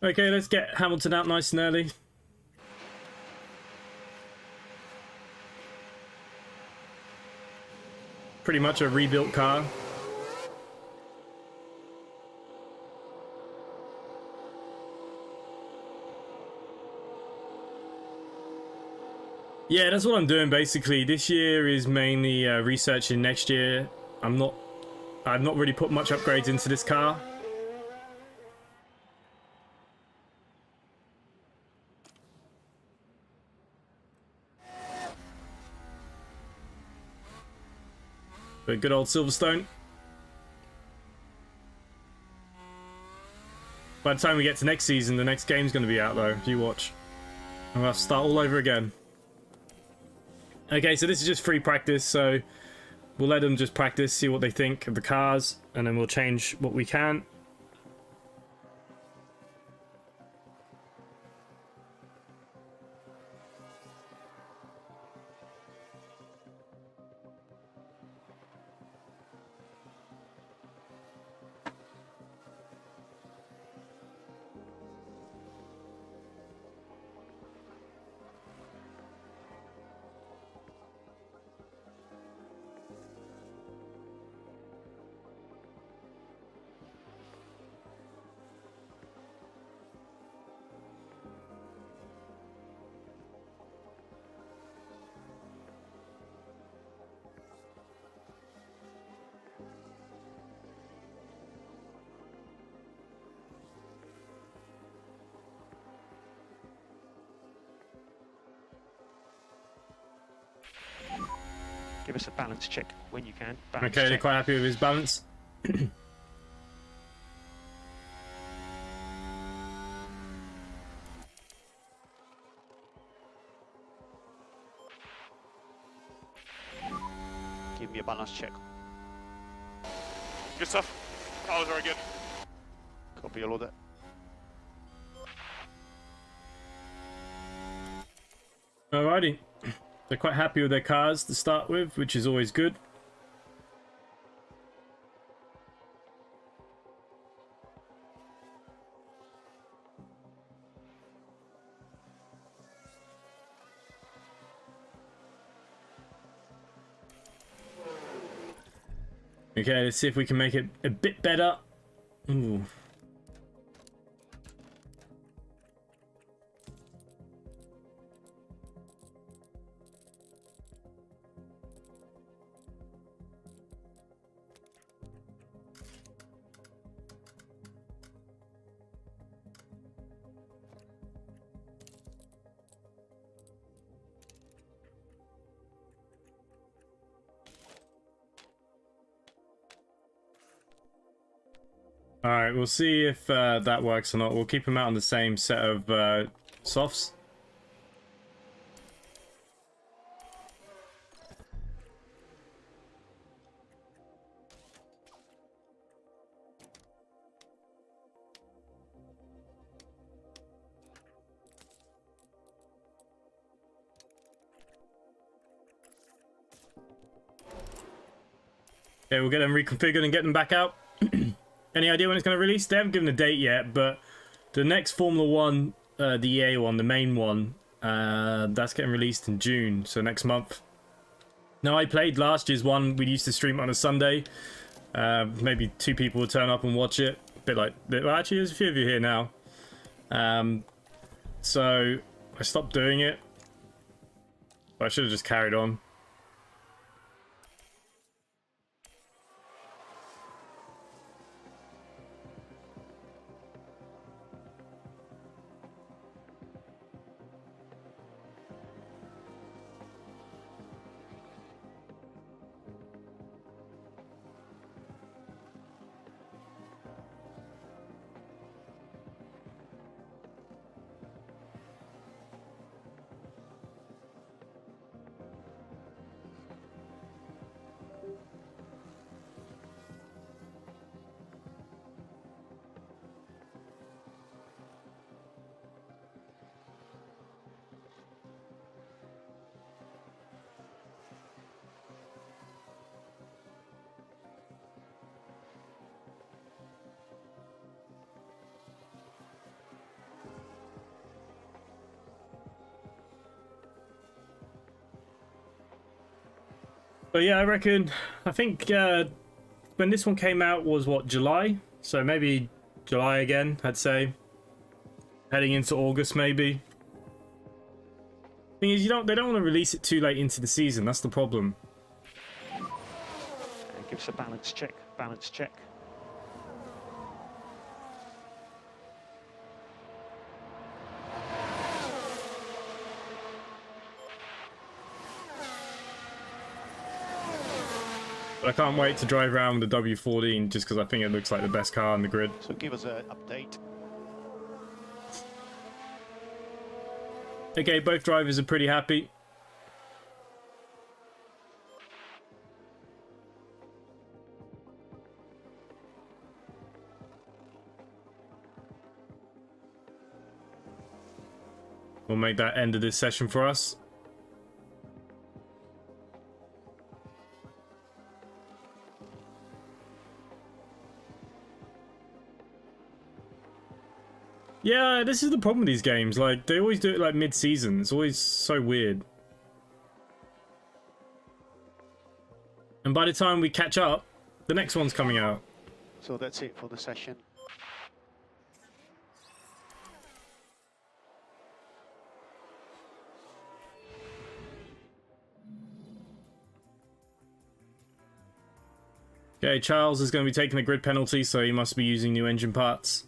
Okay, let's get Hamilton out nice and early. Pretty much a rebuilt car. Yeah, that's what I'm doing basically. This year is mainly researching next year. I've not really put much upgrades into this car. But good old Silverstone. By the time we get to next season, the next game's going to be out though, if you watch. I'll have to start all over again. Okay, so this is just free practice, so we'll let them just practice, see what they think of the cars, and then we'll change what we can. Give us a balance check when you can. Balance Okay, they're check. quite happy with his balance. Give me a balance check. Good stuff. Car's very good. Copy all of that. Alrighty. They're quite happy with their cars to start with, which is always good. Okay, let's see if we can make it a bit better. Ooh. Alright, we'll see if that works or not. We'll keep them out on the same set of softs. Okay, we'll get them reconfigured and get them back out. Any idea when it's going to release? They haven't given a date yet, but the next Formula 1, the EA one, the main one, that's getting released in June, so next month. Now, I played last year's one. We used to stream on a Sunday. Maybe 2 people would turn up and watch it. A bit like... Well, actually, there's a few of you here now. So, I stopped doing it. But I should have just carried on. But yeah, I think when this one came out was what, July? So maybe July again, I'd say. Heading into August maybe. Thing is, they don't want to release it too late into the season, that's the problem. Give us a balance check, balance check. I can't wait to drive around with the W14 just because I think it looks like the best car on the grid. So give us an update. Okay, both drivers are pretty happy. We'll make that end of this session for us. Yeah, this is the problem with these games. Like, they always do it like mid-season. It's always so weird. And by the time we catch up, the next one's coming out. So that's it for the session. Okay, Charles is going to be taking a grid penalty, so he must be using new engine parts.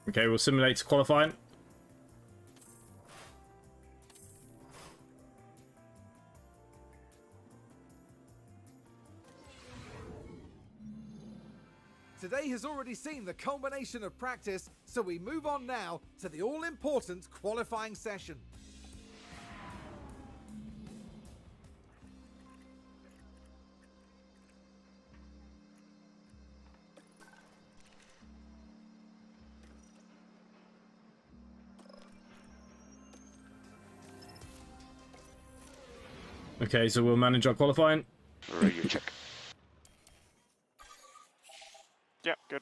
Okay, we'll simulate to qualifying. Today has already seen the culmination of practice, so we move on now to the all-important qualifying session. Okay, so we'll manage our qualifying. Radio check. Yeah, good.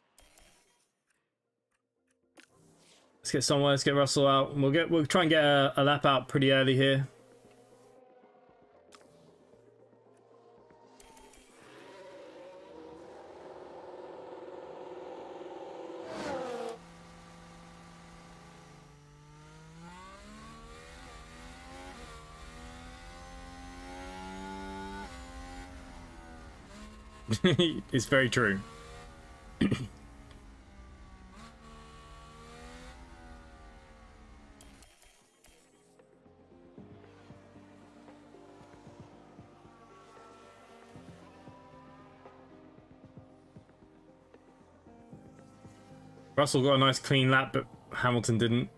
Let's get somewhere. Let's get Russell out. We'll try and get a lap out pretty early here. It's very true. Russell got a nice clean lap, but Hamilton didn't.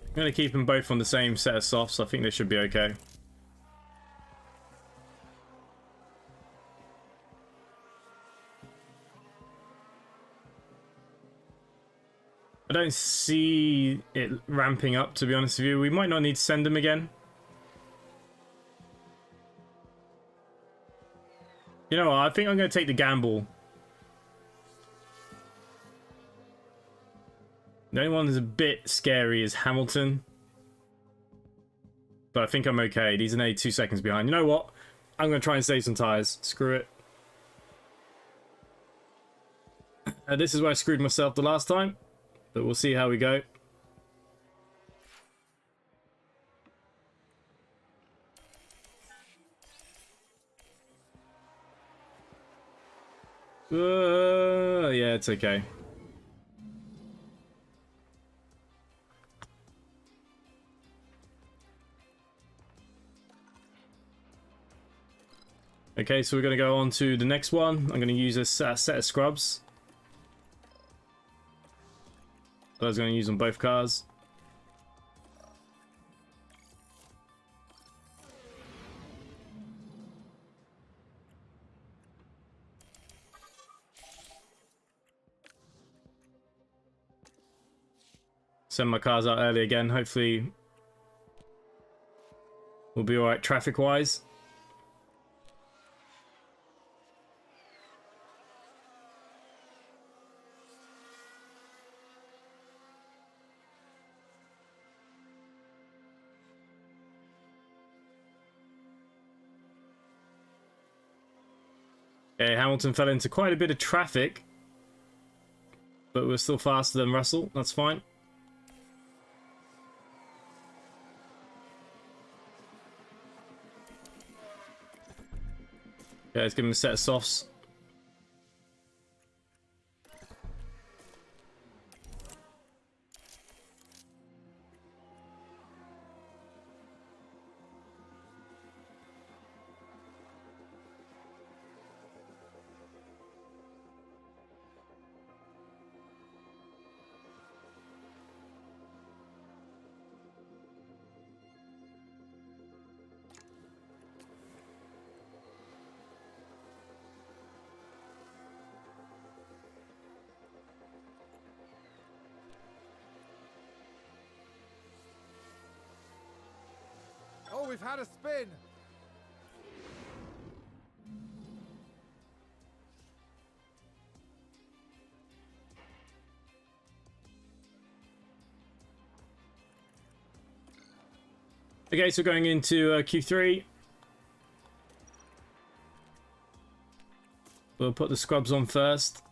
I'm going to keep them both on the same set of softs. I think they should be okay. I don't see it ramping up, to be honest with you. We might not need to send them again. You know what? I think I'm going to take the gamble. The only one that's a bit scary is Hamilton. But I think I'm okay. He's an 2 seconds behind. You know what? I'm going to try and save some tyres. Screw it. This is where I screwed myself the last time. But we'll see how we go. Yeah, it's okay. Okay, so we're going to go on to the next one. I'm going to use a set of scrubs. I was going to use on both cars. Send my cars out early again. Hopefully we'll be alright traffic-wise. Okay, Hamilton fell into quite a bit of traffic, but we're still faster than Russell. That's fine. Okay, let's give him a set of softs. Oh, we've had a spin. Okay, so going into Q3. We'll put the scrubs on first.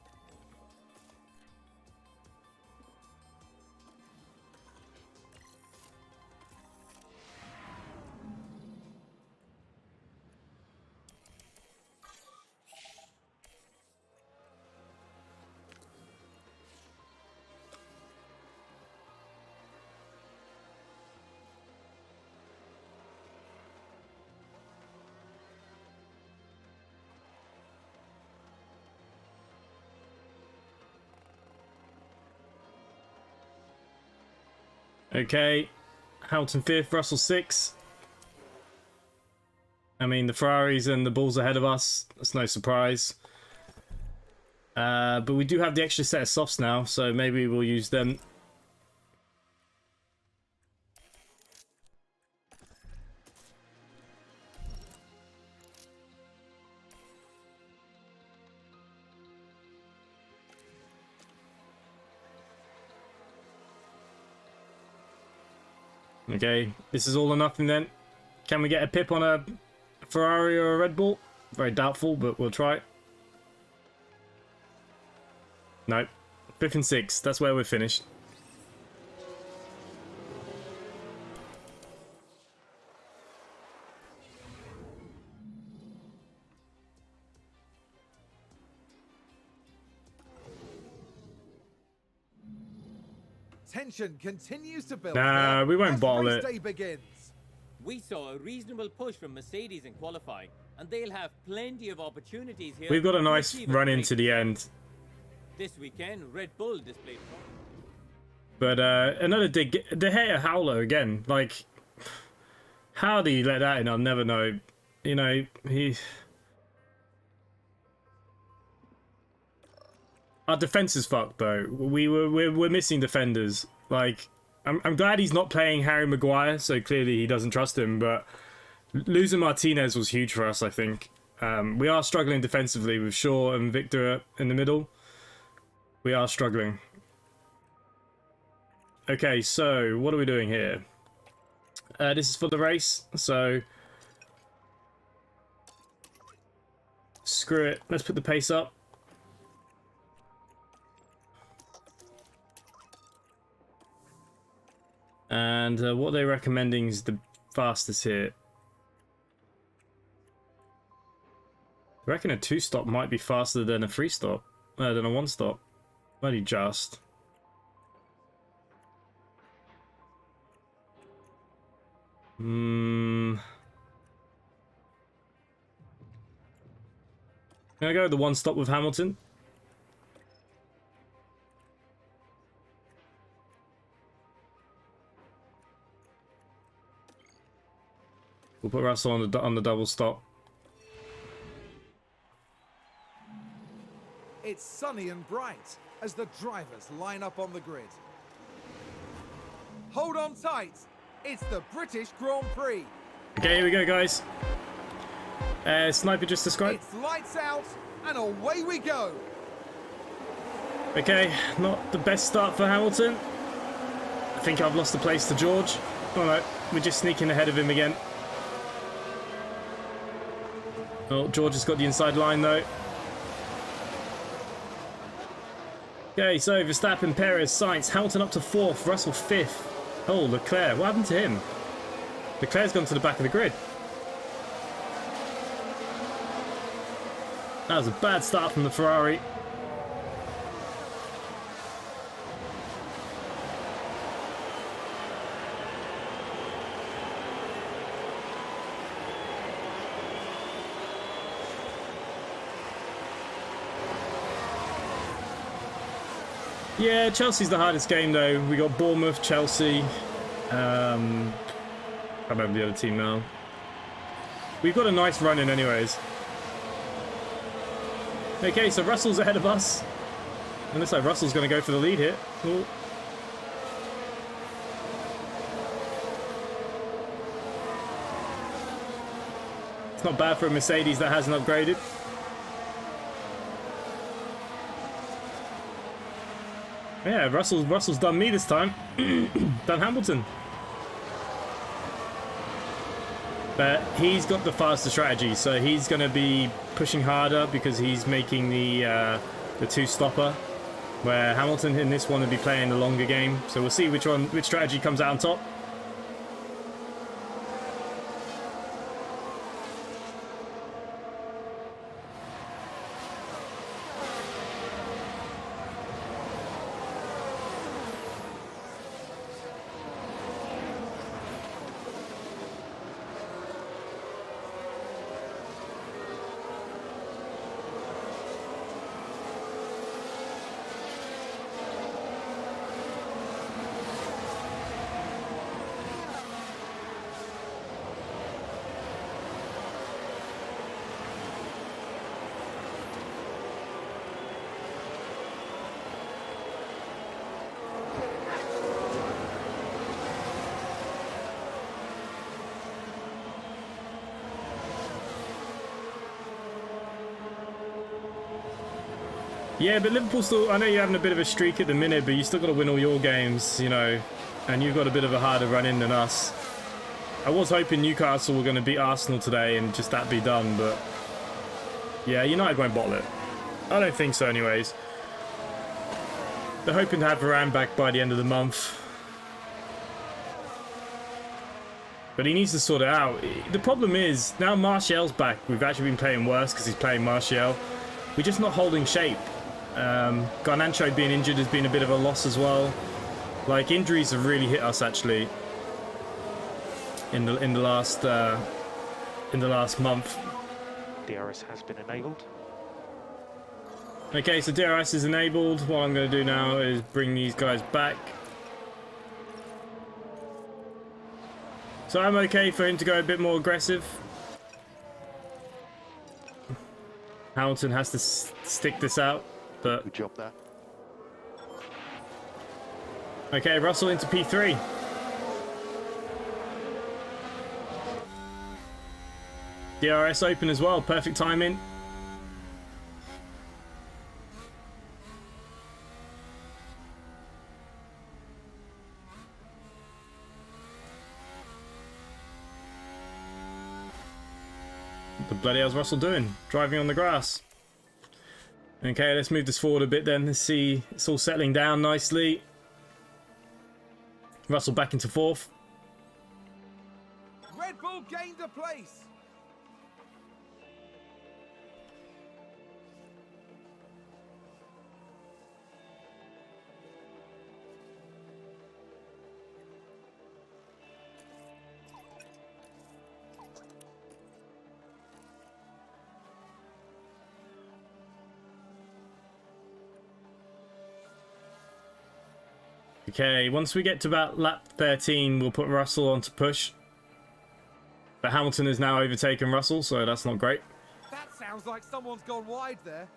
Okay, Hamilton 5th, Russell 6th. I mean, the Ferraris and the Bulls ahead of us. That's no surprise. But we do have the extra set of softs now, so maybe we'll use them. Okay, this is all or nothing then. Can we get a pip on a Ferrari or a Red Bull? Very doubtful, but we'll try. No. 5th and 6th, that's where we're finished. Tension continues to build. Nah, we won't as bottle race it. day begins. We saw a reasonable push from Mercedes in qualifying, and they'll have plenty of opportunities here. We've got a to nice achieve a run into the breakthrough. end. This weekend, Red Bull displayed. But another De Gea howler again. Like, how do you let that in? I'll never know. You know, he... Our defense is fucked though. We're missing defenders. Like, I'm glad he's not playing Harry Maguire, so clearly he doesn't trust him. But losing Martinez was huge for us, I think. We are struggling defensively with Shaw and Victor in the middle. We are struggling. Okay, so what are we doing here? This is for the race, so screw it. Let's put the pace up. And what they're recommending is the fastest here. I reckon a 2-stop might be faster than a 3-stop, than a 1-stop. Bloody just. Can I go with the 1-stop with Hamilton? We'll put Russell on the double stop. It's sunny and bright as the drivers line up on the grid. Hold on tight. It's the British Grand Prix. Okay, here we go, guys. Sniper just described. It's lights out and away we go. Okay, not the best start for Hamilton. I think I've lost the place to George. Oh no, we're just sneaking ahead of him again. Oh, George has got the inside line though. Okay, so Verstappen, Perez, Sainz, Hamilton up to 4th, Russell 5th. Oh, Leclerc, what happened to him? Leclerc's gone to the back of the grid. That was a bad start from the Ferrari. Yeah, Chelsea's the hardest game though. We got Bournemouth, Chelsea. I remember the other team now. We've got a nice run in anyways. Okay, so Russell's ahead of us. And looks like Russell's going to go for the lead here. Ooh. It's not bad for a Mercedes that hasn't upgraded. Yeah, Russell's done me this time. Done Hamilton. But he's got the faster strategy, so he's going to be pushing harder because he's making the 2-stopper. Where Hamilton in this one will be playing the longer game. So we'll see which strategy comes out on top. Yeah, but Liverpool still, I know you're having a bit of a streak at the minute, but you still got to win all your games, you know, and you've got a bit of a harder run in than us. I was hoping Newcastle were going to beat Arsenal today and just that be done, but yeah, United won't bottle it. I don't think so anyways. They're hoping to have Varane back by the end of the month. But he needs to sort it out. The problem is, now Martial's back, we've actually been playing worse because he's playing Martial. We're just not holding shape. Garnacho being injured has been a bit of a loss as well. Like, injuries have really hit us actually in the last month. DRS has been enabled. Okay, so DRS is enabled. What I'm going to do now is bring these guys back. So I'm okay for him to go a bit more aggressive. Hamilton has to stick this out. but Good job there. okay, Russell into P3. DRS open as well, perfect timing. The bloody hell's Russell doing? Driving on the grass. Okay, let's move this forward a bit then. Let's see, it's all settling down nicely. Russell back into fourth. Red Bull gained a place. Okay, once we get to about lap 13, we'll put Russell on to push. But Hamilton has now overtaken Russell, so that's not great. That sounds like someone's gone wide there.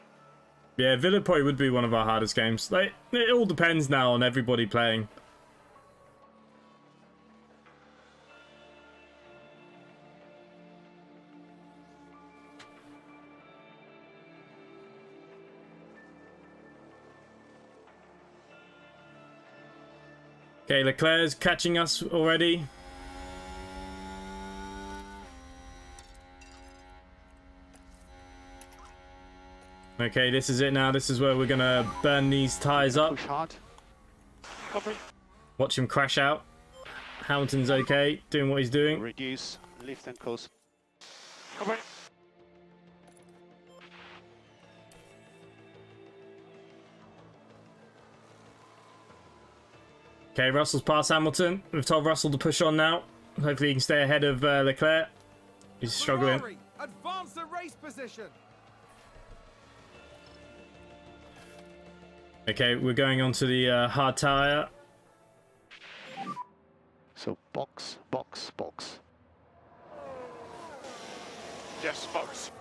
Yeah, Villa probably would be one of our hardest games. Like, it all depends now on everybody playing. Okay, Leclerc's catching us already. Okay, this is it now. This is where we're gonna burn these tyres up. Push hard. Copy. Watch him crash out. Hamilton's okay, doing what he's doing. Reduce, lift and close. Copy. Okay, Russell's past Hamilton. We've told Russell to push on now. Hopefully he can stay ahead of Leclerc. He's struggling. Ferrari, advance the race position. Okay, we're going on to the hard tyre. So box, box, box. Yes, box.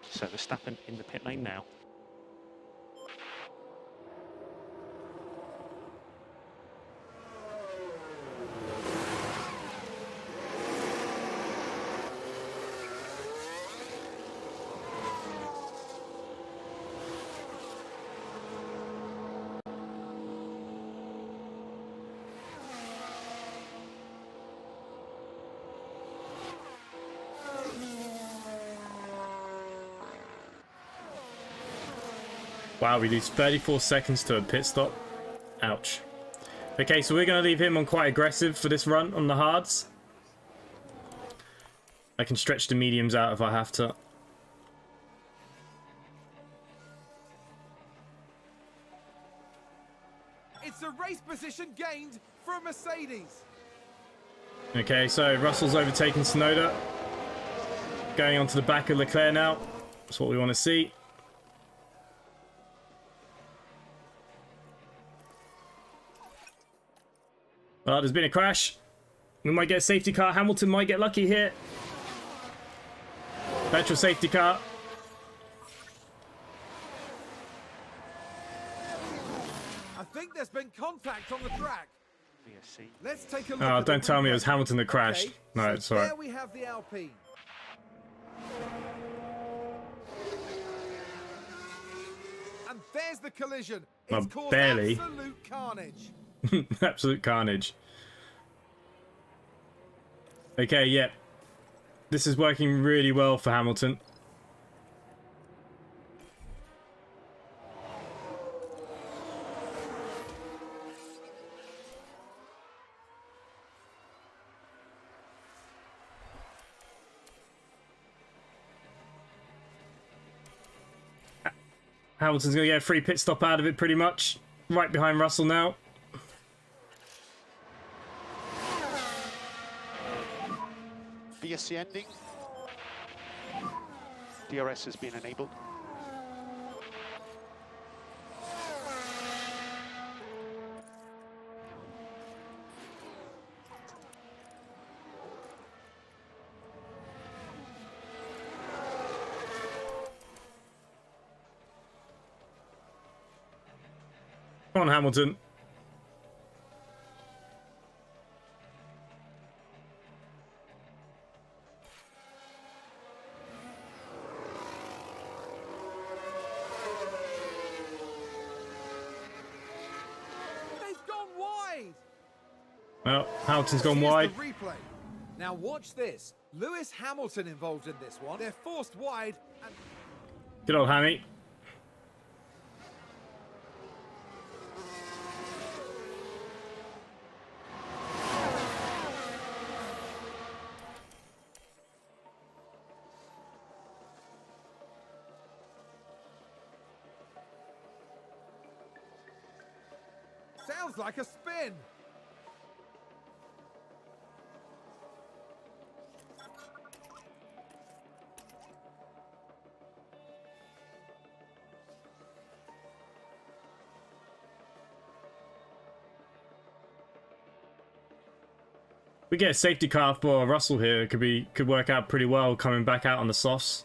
So Verstappen in the pit lane now. Wow, we lose 34 seconds to a pit stop. Ouch. Okay, so we're going to leave him on quite aggressive for this run on the hards. I can stretch the mediums out if I have to. It's a race position gained for a Mercedes. Okay, so Russell's overtaken Tsunoda. Going onto the back of Leclerc now. That's what we want to see. Well, there's been a crash. We might get a safety car. Hamilton might get lucky here. Petrol safety car. I think there's been contact on the track. VSC. Let's take a look. Oh, at the don't tell me it was replay. Hamilton that crashed. Okay, No, so it's alright. there we have the Alpine. And there's the collision. Well, It's caused barely. absolute carnage. Absolute carnage. Okay, yeah. This is working really well for Hamilton. Hamilton's going to get a free pit stop out of it pretty much. Right behind Russell now. VSC ending. DRS has been enabled. Come on, Hamilton. They've gone wide. Well, Hamilton's gone Here's wide. the replay. Now watch this. Lewis Hamilton involved in this one. They're forced wide and Good old Hammy. sounds like a spin. We get a safety car for Russell here. It could work out pretty well coming back out on the softs.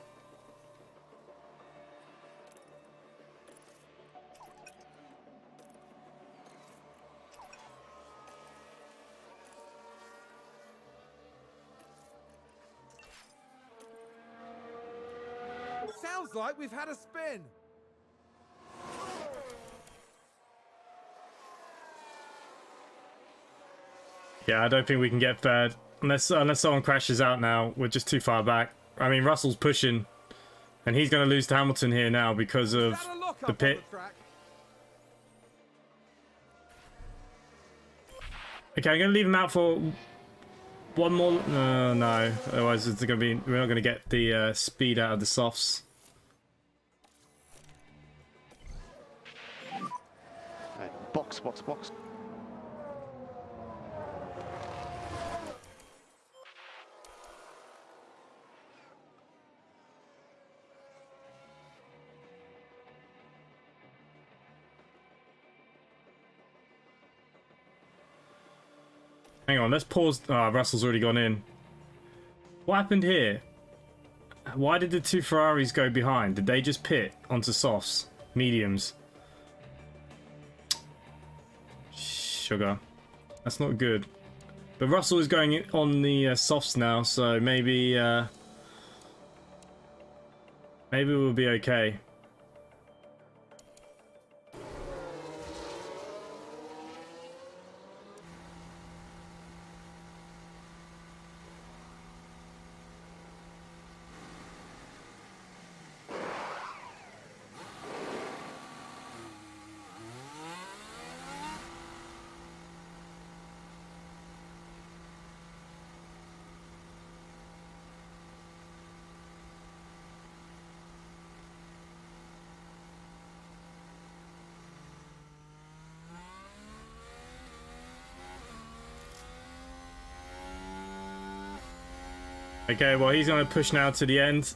Sounds like we've had a spin. Yeah, I don't think we can get third unless someone crashes out now. We're just too far back. I mean, Russell's pushing, and he's going to lose to Hamilton here now because of Is that a lock the up on pit. the track? Okay, I'm going to leave him out for one more. No, otherwise it's going to be we're not going to get the speed out of the softs. Box, box, box. Hang on, let's pause. Russell's already gone in. What happened here? Why did the two Ferraris go behind? Did they just pit onto softs? Mediums? Sugar. That's not good. But Russell is going on the softs now, so maybe maybe we'll be okay. Okay, well, he's going to push now to the end.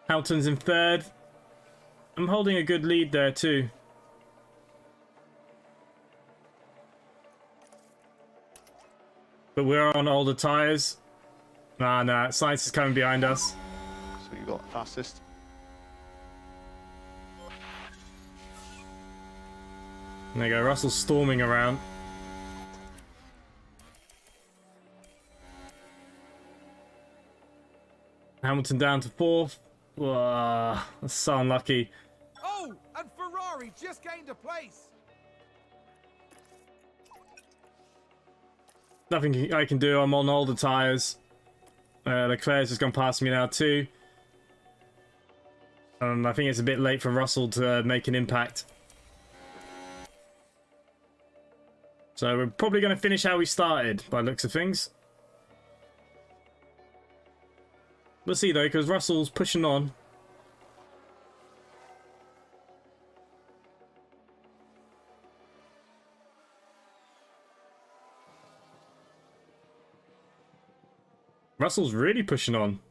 Hamilton's in third. I'm holding a good lead there too. But we're on older tyres. Nah, Science is coming behind us. So you got fastest. There you go, Russell's storming around. Hamilton down to fourth. Whoa, that's so unlucky. Oh, and Ferrari just gained a place. Nothing I can do, I'm on older tyres. Leclerc's just gone past me now too. I think it's a bit late for Russell to make an impact. So we're probably going to finish how we started, by the looks of things. We'll see though, because Russell's pushing on. Russell's really pushing on.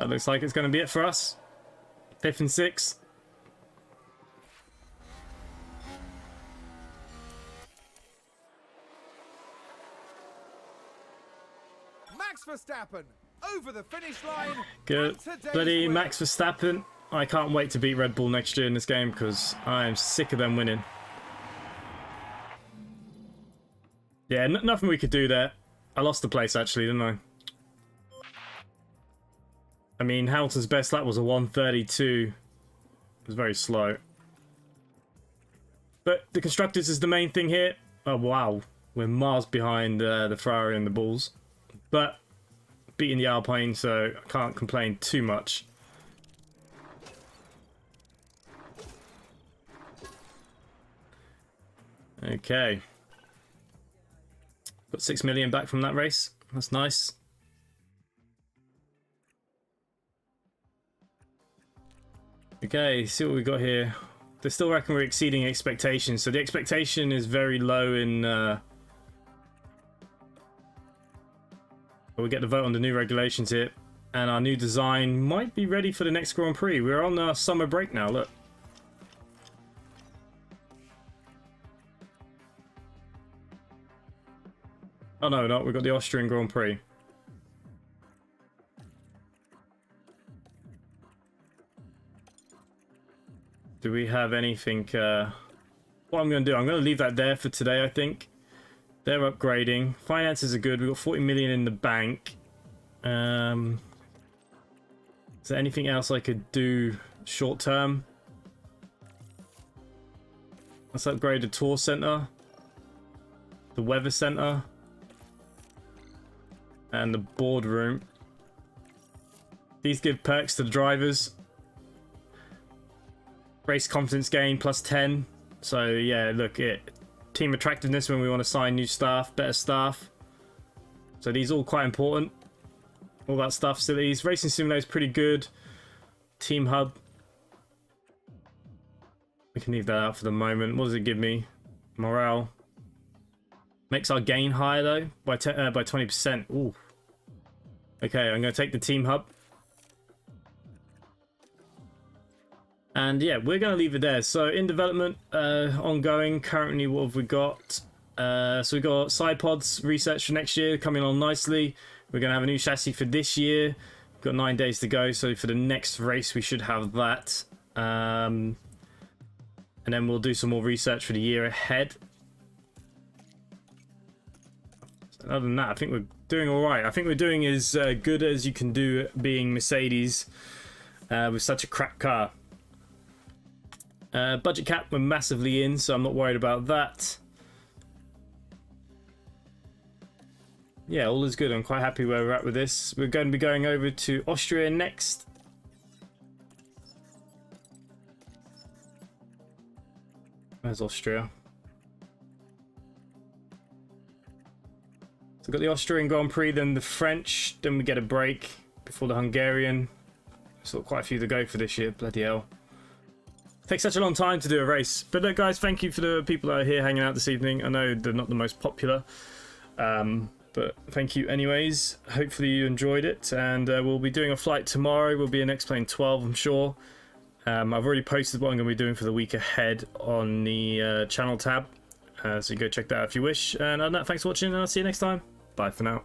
That looks like it's going to be it for us. 5th and 6th. Max Verstappen over the finish line. Good. And today's Bloody winner. Max Verstappen. I can't wait to beat Red Bull next year in this game because I am sick of them winning. Yeah, nothing we could do there. I lost the place actually, didn't I? I mean, Hamilton's best lap was a 1:32. It was very slow. But the constructors is the main thing here. Oh, wow. We're miles behind the Ferrari and the Bulls. But beating the Alpine, so I can't complain too much. Okay. Got 6 million back from that race. That's nice. Okay, see what we got here. They still reckon we're exceeding expectations. So the expectation is very low in... we get the vote on the new regulations here. And our new design might be ready for the next Grand Prix. We're on our summer break now, look. Oh no, no, we've got the Austrian Grand Prix. Do we have anything... what I'm going to do, I'm going to leave that there for today, I think. They're upgrading. Finances are good. We've got 40 million in the bank. Is there anything else I could do short term? Let's upgrade the tour center. The weather center. And the boardroom. These give perks to the drivers. Race confidence gain plus 10. So yeah, look, team attractiveness when we want to sign new staff, better staff. So these are all quite important. All that stuff, facilities. Racing simulator is pretty good. Team hub. We can leave that out for the moment. What does it give me? Morale. Makes our gain higher though by 20%. Ooh. Okay, I'm going to take the team hub. And yeah, we're going to leave it there. So in development, ongoing. Currently, what have we got? So we've got side pods research for next year coming on nicely. We're going to have a new chassis for this year. We've got 9 days to go. So for the next race, we should have that. And then we'll do some more research for the year ahead. Other than that, I think we're doing all right. I think we're doing as good as you can do being Mercedes with such a crap car. Budget cap, we're massively in, so I'm not worried about that. Yeah, all is good. I'm quite happy where we're at with this. We're going to be going over to Austria next. Where's Austria? So we've got the Austrian Grand Prix, then the French, then we get a break before the Hungarian. So quite a few to go for this year, bloody hell. Takes such a long time to do a race. But look guys, thank you for the people that are here hanging out this evening. I know they're not the most popular, but thank you anyways. Hopefully you enjoyed it, and we'll be doing a flight tomorrow. We'll be in X-Plane 12, I'm sure. I've already posted what I'm going to be doing for the week ahead on the channel tab, so you go check that out if you wish. And other than that, thanks for watching, and I'll see you next time. Bye for now.